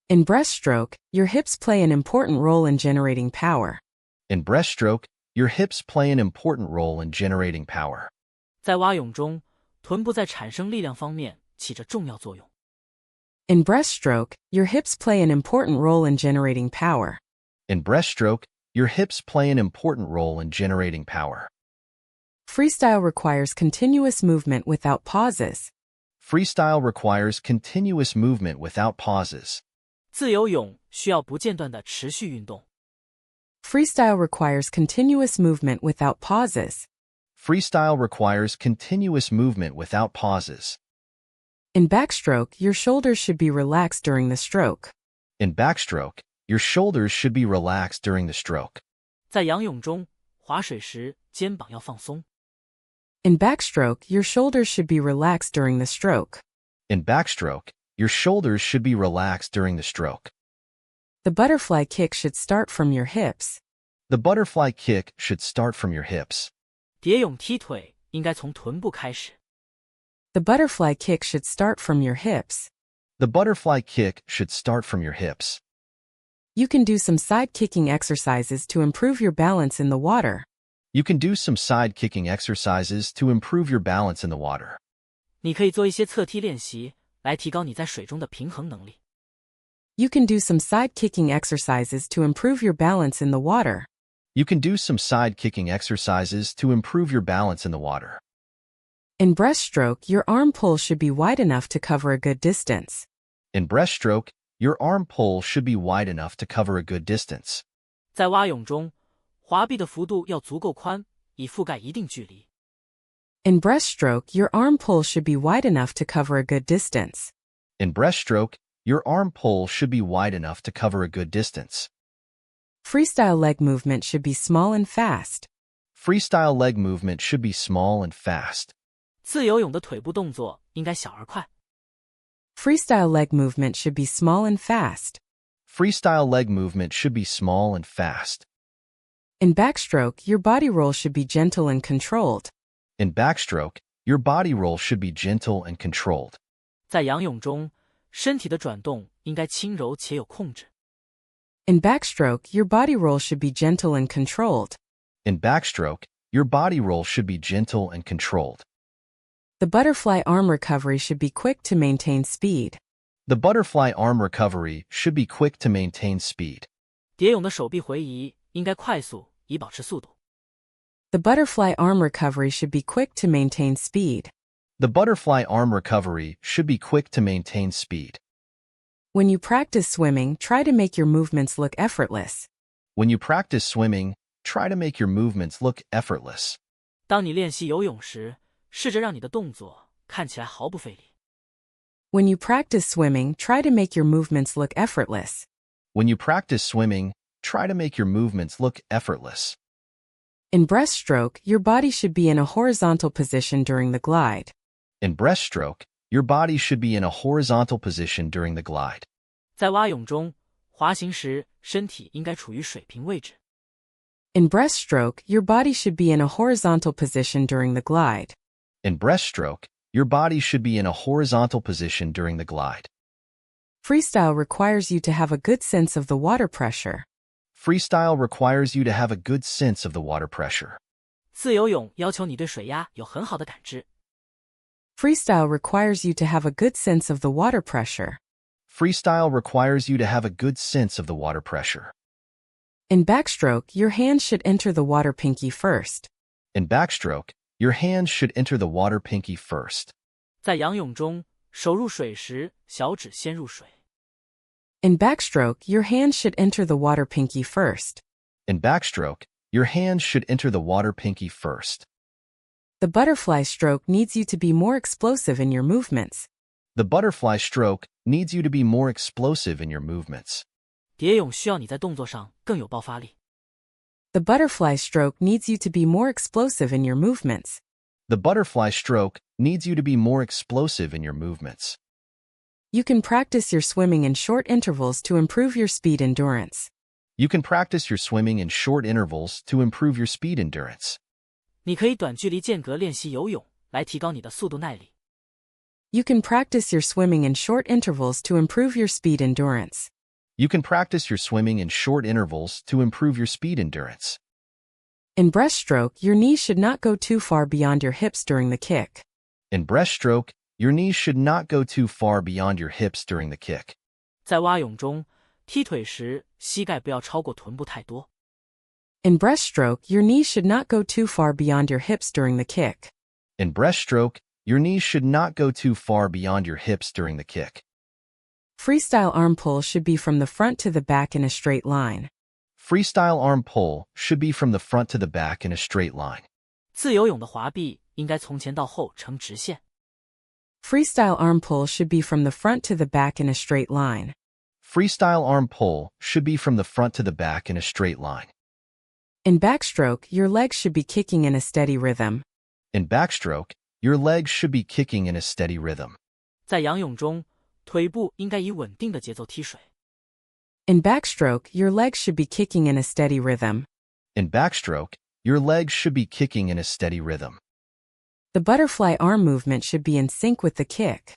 In breaststroke, your hips play an important role in generating power. In breaststroke, your hips play an important role in generating power. 在蛙泳中，臀部在产生力量方面起着重要作用。In breaststroke, your hips play an important role in generating power. In breaststroke, your hips play an important role in generating power. Freestyle requires continuous movement without pauses. Freestyle requires continuous movement without pauses. 自由泳需要不间断的持续运动。Freestyle requires continuous movement without pauses. Freestyle requires continuous movement without pauses. In backstroke, your shoulders should be relaxed during the stroke. In backstroke, your shoulders should be relaxed during the stroke. 在仰泳中，划水时肩膀要放松。In backstroke, your shoulders should be relaxed during the stroke. In backstroke, your shoulders should be relaxed during the stroke. The butterfly kick should start from your hips. The butterfly kick should start from your hips. 蝶泳踢腿应该从臀部开始。The butterfly kick should start from your hips. The butterfly kick should start from your hips. You can do some side kicking exercises to improve your balance in the water. You can do some side kicking exercises to improve your balance in the water. 你可以做一些侧踢练习，来提高你在水中的平衡能力。You can do some side kicking exercises to improve your balance in the water. You can do some side kicking exercises to improve your balance in the water. In breaststroke, your arm pull should be wide enough to cover a good distance. In breaststroke, your arm pull should be wide enough to cover a good distance. 在蛙泳中，滑臂的幅度要足够宽，以覆盖一定距离。In breaststroke, your arm pull should be wide enough to cover a good distance. In breaststroke, your arm pull should be wide enough to cover a good distance. Freestyle leg movement should be small and fast. Freestyle leg movement should be small and fast. 自由泳的腿部动作应该小而快。Freestyle leg movement should be small and fast. Freestyle leg movement should be small and fast. In backstroke, your body roll should be gentle and controlled. In backstroke, your body roll should be gentle and controlled. 在仰泳中，身体的转动应该轻柔且有控制。In backstroke, your body roll should be gentle and controlled. In backstroke, your body roll should be gentle and controlled. The butterfly arm recovery should be quick to maintain speed. The butterfly arm recovery should be quick to maintain speed. 蝶泳的手臂回移应该快速，以保持速度。The butterfly arm recovery should be quick to maintain speed. The butterfly arm recovery should be quick to maintain speed. When you practice swimming, try to make your movements look effortless. When you practice swimming, try to make your movements look effortless. 当你练习游泳时，试着让你的动作看起来毫不费力。When you practice swimming, try to make your movements look effortless. When you practice swimming, try to make your movements look effortless. In breaststroke, your body should be in a horizontal position during the glide. In breaststroke, your body should be in a horizontal position during the glide. 在蛙泳中，滑行时身体应该处于水平位置。In breaststroke, your body should be in a horizontal position during the glide. In breaststroke, your body should be in a horizontal position during the glide. Freestyle requires you to have a good sense of the water pressure. Freestyle requires you to have a good sense of the water pressure. 自由泳要求你对水压有很好的感知。Freestyle requires you to have a good sense of the water pressure. Freestyle requires you to have a good sense of the water pressure. In backstroke, your hands should enter the water pinky first. In backstroke, your hands should enter the water pinky first. 在仰泳中，手入水时，小指先入水。In backstroke, your hands should enter the water pinky first. In backstroke, your hands should enter the water pinky first. The butterfly stroke needs you to be more explosive in your movements. The butterfly stroke needs you to be more explosive in your movements. 蝶泳需要你在动作上更有爆发力。The butterfly stroke needs you to be more explosive in your movements. The butterfly stroke needs you to be more explosive in your movements. You can practice your swimming in short intervals to improve your speed endurance. You can practice your swimming in short intervals to improve your speed endurance. 你可以短距离间隔练习游泳，来提高你的速度耐力。You can practice your swimming in short intervals to improve your speed endurance. You can practice your swimming in short intervals to improve your speed endurance. In breaststroke, your knees should not go too far beyond your hips during the kick. In breaststroke, your knees should not go too far beyond your hips during the kick. 在蛙泳中，踢腿时膝盖不要超过臀部太多。In breaststroke, your knees should not go too far beyond your hips during the kick. In breaststroke, your knees should not go too far beyond your hips during the kick. Freestyle arm pull should be from the front to the back in a straight line. Freestyle arm pull should be from the front to the back in a straight line. 自由泳的滑臂应该从前到后呈直线。Freestyle arm pull should be from the front to the back in a straight line. Freestyle arm pull should be from the front to the back in a straight line. In backstroke, your legs should be kicking in a steady rhythm. In backstroke, your legs should be kicking in a steady rhythm. 在仰泳中，腿部应该以稳定的节奏踢水。In backstroke, your legs should be kicking in a steady rhythm. In backstroke, your legs should be kicking in a steady rhythm. The butterfly arm movement should be in sync with the kick.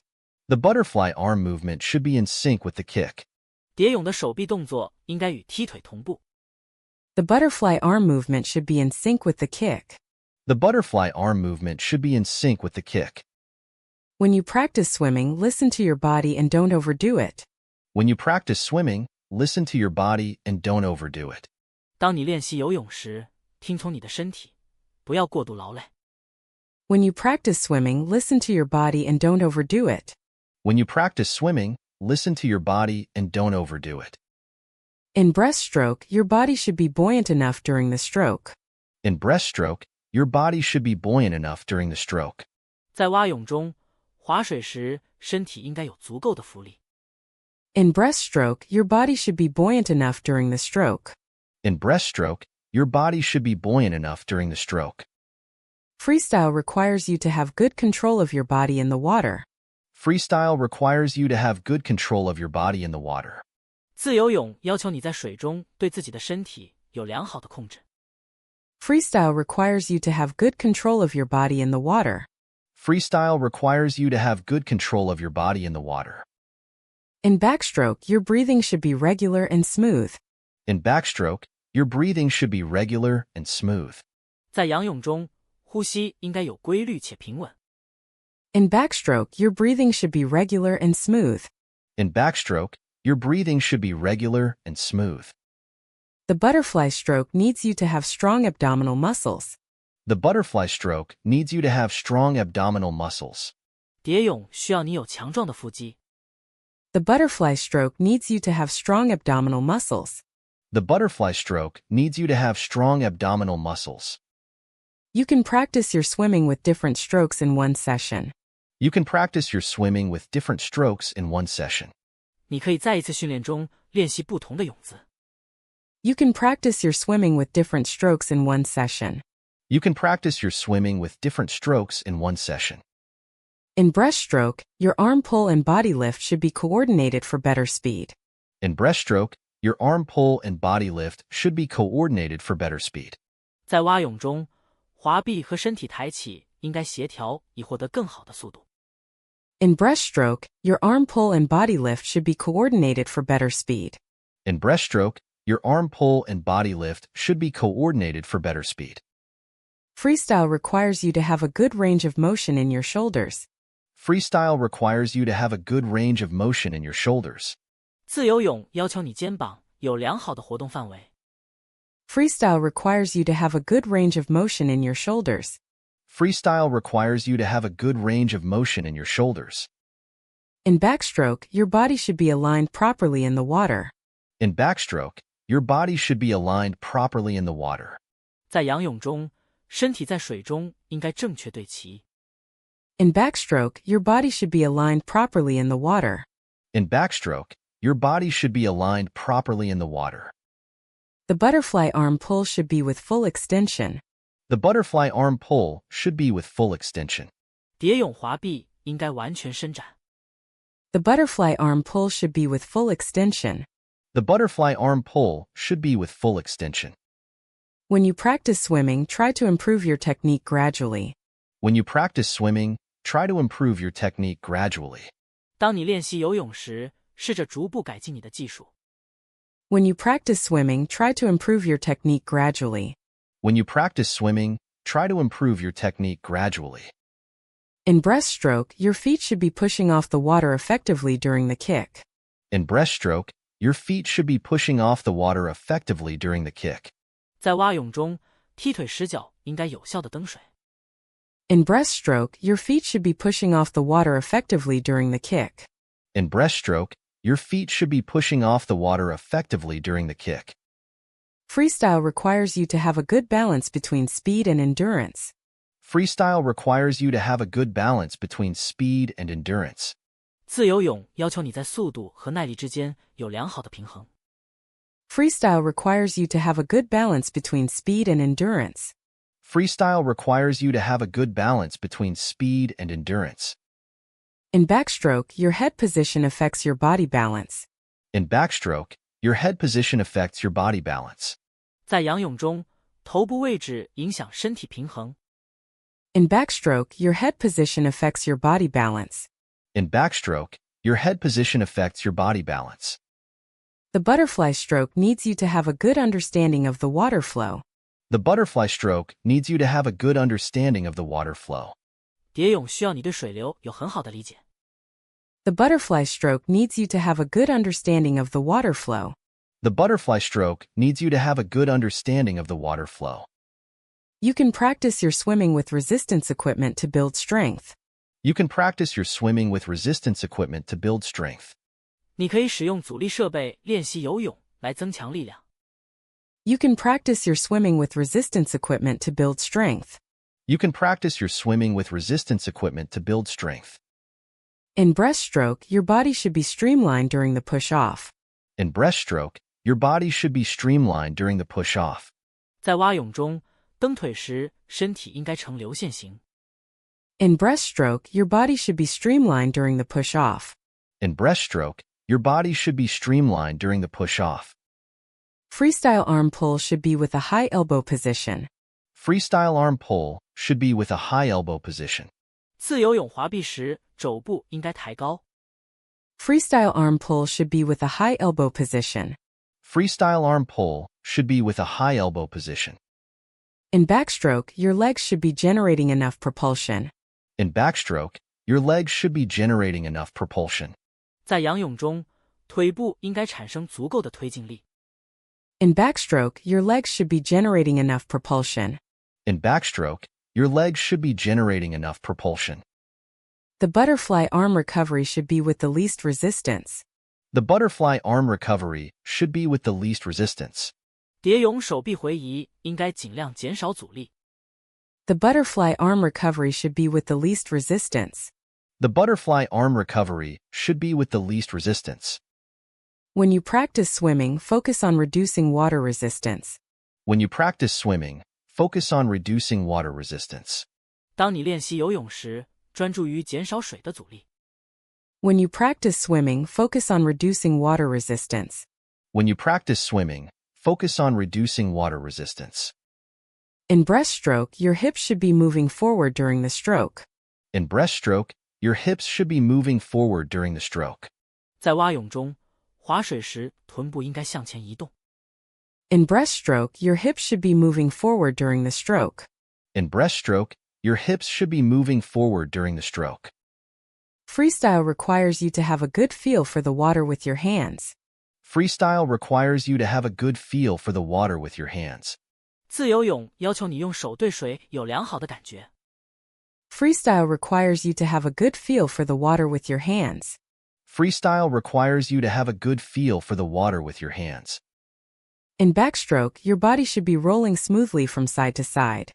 The butterfly arm movement should be in sync with the kick. 蝶泳的手臂动作应该与踢腿同步。The butterfly arm movement should be in sync with the kick. The butterfly arm movement should be in sync with the kick. When you practice swimming, listen to your body and don't overdo it. When you practice swimming, listen to your body and don't overdo it. 当你练习游泳时，听从你的身体，不要过度劳累。When you practice swimming, listen to your body and don't overdo it. When you practice swimming, listen to your body and don't overdo it. In breaststroke, your body should be buoyant enough during the stroke. In breaststroke, your body should be buoyant enough during the stroke. 在蛙泳中，划水时身体应该有足够的浮力。In breaststroke, your body should be buoyant enough during the stroke. In breaststroke, your body should be buoyant enough during the stroke. Freestyle requires you to have good control of your body in the water. Freestyle requires you to have good control of your body in the water. 自由泳要求你在水中对自己的身体有良好的控制。Freestyle requires you to have good control of your body in the water. Freestyle requires you to have good control of your body in the water. In backstroke, your breathing should be regular and smooth. In backstroke, your breathing should be regular and smooth. 在仰泳中，呼吸应该有规律且平稳。In backstroke, your breathing should be regular and smooth. In backstroke, your breathing should be regular and smooth. The butterfly stroke needs you to have strong abdominal muscles. The butterfly stroke needs you to have strong abdominal muscles. 蝶泳需要你有强壮的腹肌。The butterfly stroke needs you to have strong abdominal muscles. The butterfly stroke needs you to have strong abdominal muscles. You can practice your swimming with different strokes in one session. You can practice your swimming with different strokes in one session. 你可以在一次训练中练习不同的泳姿。You can practice your swimming with different strokes in one session. You can practice your swimming with different strokes in one session. In breaststroke, your arm pull and body lift should be coordinated for better speed. In breaststroke, your arm pull and body lift should be coordinated for better speed. 在蛙泳中，滑臂和身体抬起应该协调，以获得更好的速度。In breaststroke, your arm pull and body lift should be coordinated for better speed. In breaststroke, your arm pull and body lift should be coordinated for better speed. Freestyle requires you to have a good range of motion in your shoulders. Freestyle requires you to have a good range of motion in your shoulders. 自由泳要求你肩膀有良好的活动范围。Freestyle requires you to have a good range of motion in your shoulders. Freestyle requires you to have a good range of motion in your shoulders. In backstroke, your body should be aligned properly in the water. In backstroke, your body should be aligned properly in the water. 在仰泳中，身体在水中应该正确对齐。In backstroke, your body should be aligned properly in the water. In backstroke, your body should be aligned properly in the water. The butterfly arm pull should be with full extension. The butterfly arm pull should be with full extension. 蝶泳滑臂应该完全伸展。The butterfly arm pull should be with full extension. The butterfly arm pull should be with full extension. When you practice swimming, try to improve your technique gradually. When you practice swimming, try to improve your technique gradually. 当你练习游泳时，试着逐步改进你的技术。When you practice swimming, try to improve your technique gradually. When you practice swimming, try to improve your technique gradually. In breaststroke, your feet should be pushing off the water effectively during the kick. In breaststroke, your feet should be pushing off the water effectively during the kick. 在蛙泳中，踢腿使脚应该有效的蹬水。In breaststroke, your feet should be pushing off the water effectively during the kick. In breaststroke, your feet should be pushing off the water effectively during the kick. Freestyle requires you to have a good balance between speed and endurance. Freestyle requires you to have a good balance between speed and endurance. 自由泳要求你在速度和耐力之间有良好的平衡。Freestyle requires you to have a good balance between speed and endurance. Freestyle requires you to have a good balance between speed and endurance. In backstroke, your head position affects your body balance. In backstroke, your head position affects your body balance. 在仰泳中，头部位置影响身体平衡。In backstroke, your head position affects your body balance. In backstroke, your head position affects your body balance. The butterfly stroke needs you to have a good understanding of the water flow. The butterfly stroke needs you to have a good understanding of the water flow. 蝶泳需要你对水流有很好的理解。The butterfly stroke needs you to have a good understanding of the water flow. The butterfly stroke needs you to have a good understanding of the water flow. You can practice your swimming with resistance equipment to build strength. You can practice your swimming with resistance equipment to build strength. 你可以使用阻力设备练习游泳来增强力量。You can practice your swimming with resistance equipment to build strength. You can practice your swimming with resistance equipment to build strength. In breaststroke, your body should be streamlined during the push-off. In breaststroke, your body should be streamlined during the push-off. 在蛙泳中，蹬腿时身体应该呈流线型。In breaststroke, your body should be streamlined during the push-off. In breaststroke, your body should be streamlined during the push-off. Freestyle arm pull should be with a high elbow position. Freestyle arm pull should be with a high elbow position. 自由泳滑臂时，肘部应该抬高。Freestyle arm pull should be with a high elbow position. Freestyle arm pull should be with a high elbow position. In backstroke, your legs should be generating enough propulsion. In backstroke, your legs should be generating enough propulsion. 在仰泳中，腿部应该产生足够的推进力。In backstroke, your legs should be generating enough propulsion. In backstroke, your legs should be generating enough propulsion. The butterfly arm recovery should be with the least resistance. The butterfly arm recovery should be with the least resistance. 蝶泳手臂回移应该尽量减少阻力。The butterfly arm recovery should be with the least resistance. The butterfly arm recovery should be with the least resistance. When you practice swimming, focus on reducing water resistance. When you practice swimming, focus on reducing water resistance. 当你练习游泳时，专注于减少水的阻力。When you practice swimming, focus on reducing water resistance. When you practice swimming, focus on reducing water resistance. In breaststroke, your hips should be moving forward during the stroke. In breaststroke, your hips should be moving forward during the stroke. 在蛙泳中，划水时臀部应该向前移动。In breaststroke, your hips should be moving forward during the stroke. In breaststroke, your hips should be moving forward during the stroke. Freestyle requires you to have a good feel for the water with your hands. Freestyle requires you to have a good feel for the water with your hands. 自由泳要求你用手对水有良好的感觉。Freestyle requires you to have a good feel for the water with your hands. Freestyle requires you to have a good feel for the water with your hands. In backstroke, your body should be rolling smoothly from side to side.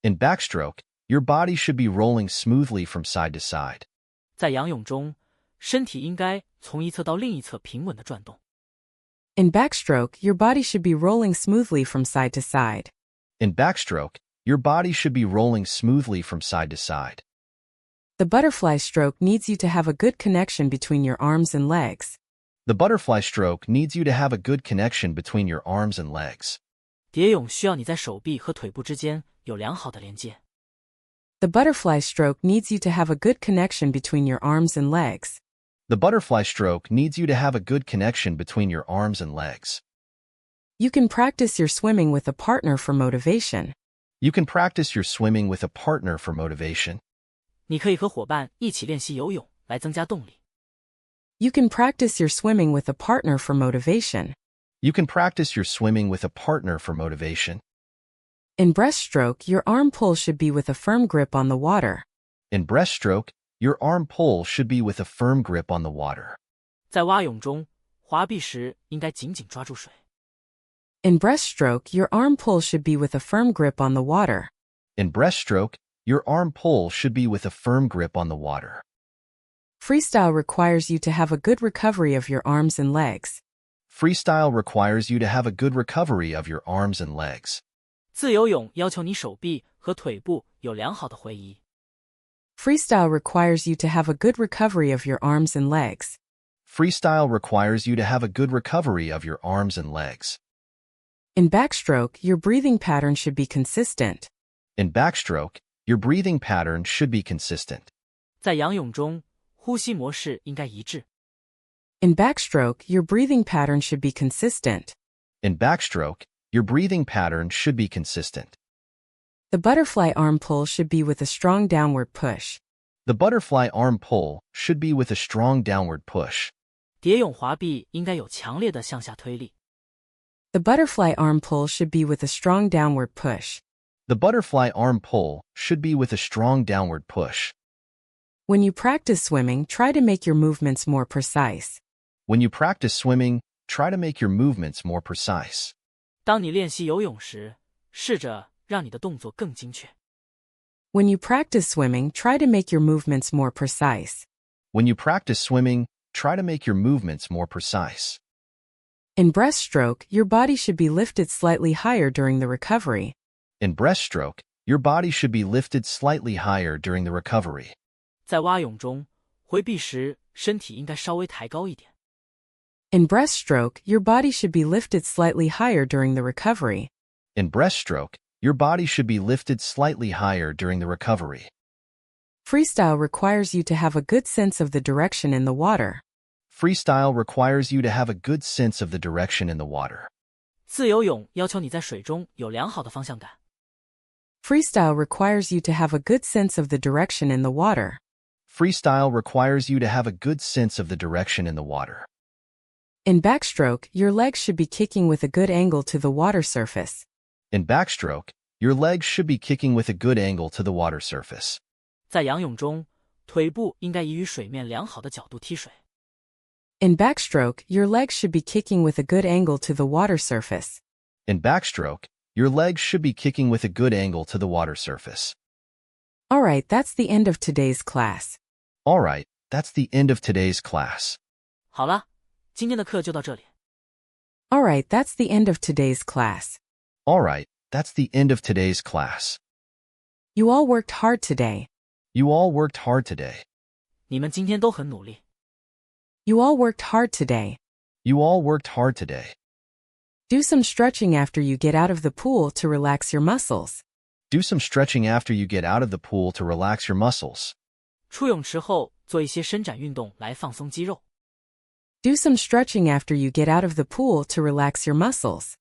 In backstroke, your body should be rolling smoothly from side to side. 在仰泳中，身体应该从一侧到另一侧平稳地转动。In backstroke, your body should be rolling smoothly from side to side. In backstroke, your body should be rolling smoothly from side to side. The butterfly stroke needs you to have a good connection between your arms and legs. The butterfly stroke needs you to have a good connection between your arms and legs. 蝶泳需要你在手臂和腿部之间有良好的连接。The butterfly stroke needs you to have a good connection between your arms and legs. The butterfly stroke needs you to have a good connection between your arms and legs. You can practice your swimming with a partner for motivation. You can practice your swimming with a partner for motivation. 你可以和伙伴一起练习游泳来增加动力。You can practice your swimming with a partner for motivation. You can practice your swimming with a partner for motivation. In breaststroke, your arm pull should be with a firm grip on the water. In breaststroke, your arm pull should be with a firm grip on the water. 在蛙泳中，滑臂时应该紧紧抓住水。In breaststroke, your arm pull should be with a firm grip on the water. In breaststroke, your arm pull should be with a firm grip on the water. Freestyle requires you to have a good recovery of your arms and legs. Freestyle requires you to have a good recovery of your arms and legs. 自由泳要求你手臂和腿部有良好的回移。Freestyle requires you to have a good recovery of your arms and legs. Freestyle requires you to have a good recovery of your arms and legs. In backstroke, your breathing pattern should be consistent. In backstroke, your breathing pattern should be consistent. 在仰泳中，呼吸模式应该一致。In backstroke, your breathing pattern should be consistent. In backstroke, your breathing pattern should be consistent. The butterfly arm pull should be with a strong downward push. The butterfly arm pull should be with a strong downward push. 蝶泳滑臂应该有强烈的向下推力。The butterfly arm pull should be with a strong downward push. The butterfly arm pull should be with a strong downward push. When you practice swimming, try to make your movements more precise. When you practice swimming, try to make your movements more precise. 当你练习游泳时，试着让你的动作更精确。When you practice swimming, try to make your movements more precise. When you practice swimming, try to make your movements more precise. In breaststroke, your body should be lifted slightly higher during the recovery. In breaststroke, your body should be lifted slightly higher during the recovery. 在蛙泳中，回臂时身体应该稍微抬高一点。In breaststroke, your body should be lifted slightly higher during the recovery. In breaststroke, your body should be lifted slightly higher during the recovery. Freestyle requires you to have a good sense of the direction in the water. Freestyle requires you to have a good sense of the direction in the water. 自由泳要求你在水中有良好的方向感。Freestyle requires you to have a good sense of the direction in the water. Freestyle requires you to have a good sense of the direction in the water. In backstroke, your legs should be kicking with a good angle to the water surface. In backstroke, your legs should be kicking with a good angle to the water surface. 在仰泳中，腿部应该以与水面良好的角度踢水。In backstroke, your legs should be kicking with a good angle to the water surface. In backstroke, your legs should be kicking with a good angle to the water surface. Alright, that's the end of today's class. Alright, that's the end of today's class. 好了，今天的课就到这里。Alright, that's the end of today's class. Alright, that's the end of today's class. You all worked hard today. You all worked hard today. 你们今天都很努力。You all worked hard today. You all worked hard today. Do some stretching after you get out of the pool to relax your muscles. Do some stretching after you get out of the pool to relax your muscles. 出泳池后做一些伸展运动来放松肌肉。Do some stretching after you get out of the pool to relax your muscles.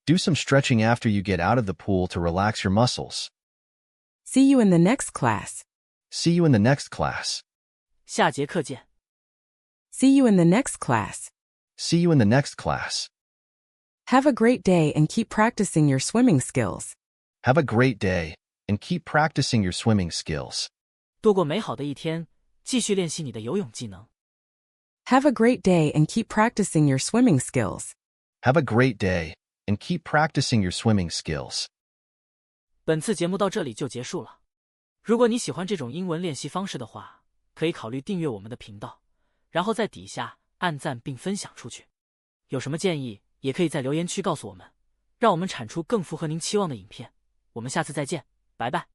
Do some stretching after you get out of the pool to relax your muscles. See you in the next class. See you in the next class. 下节课见。See you in the next class. See you in the next class. Have a great day and keep practicing your swimming skills. Have a great day, and keep practicing your swimming skills. 度过美好的一天，继续练习你的游泳技能。Have a great day and keep practicing your swimming skills. Have a great day, and keep practicing your swimming skills. 本次节目到这里就结束了。如果你喜欢这种英文练习方式的话，可以考虑订阅我们的频道，然后在底下按赞并分享出去。有什么建议，也可以在留言区告诉我们，让我们产出更符合您期望的影片。我们下次再见，拜拜。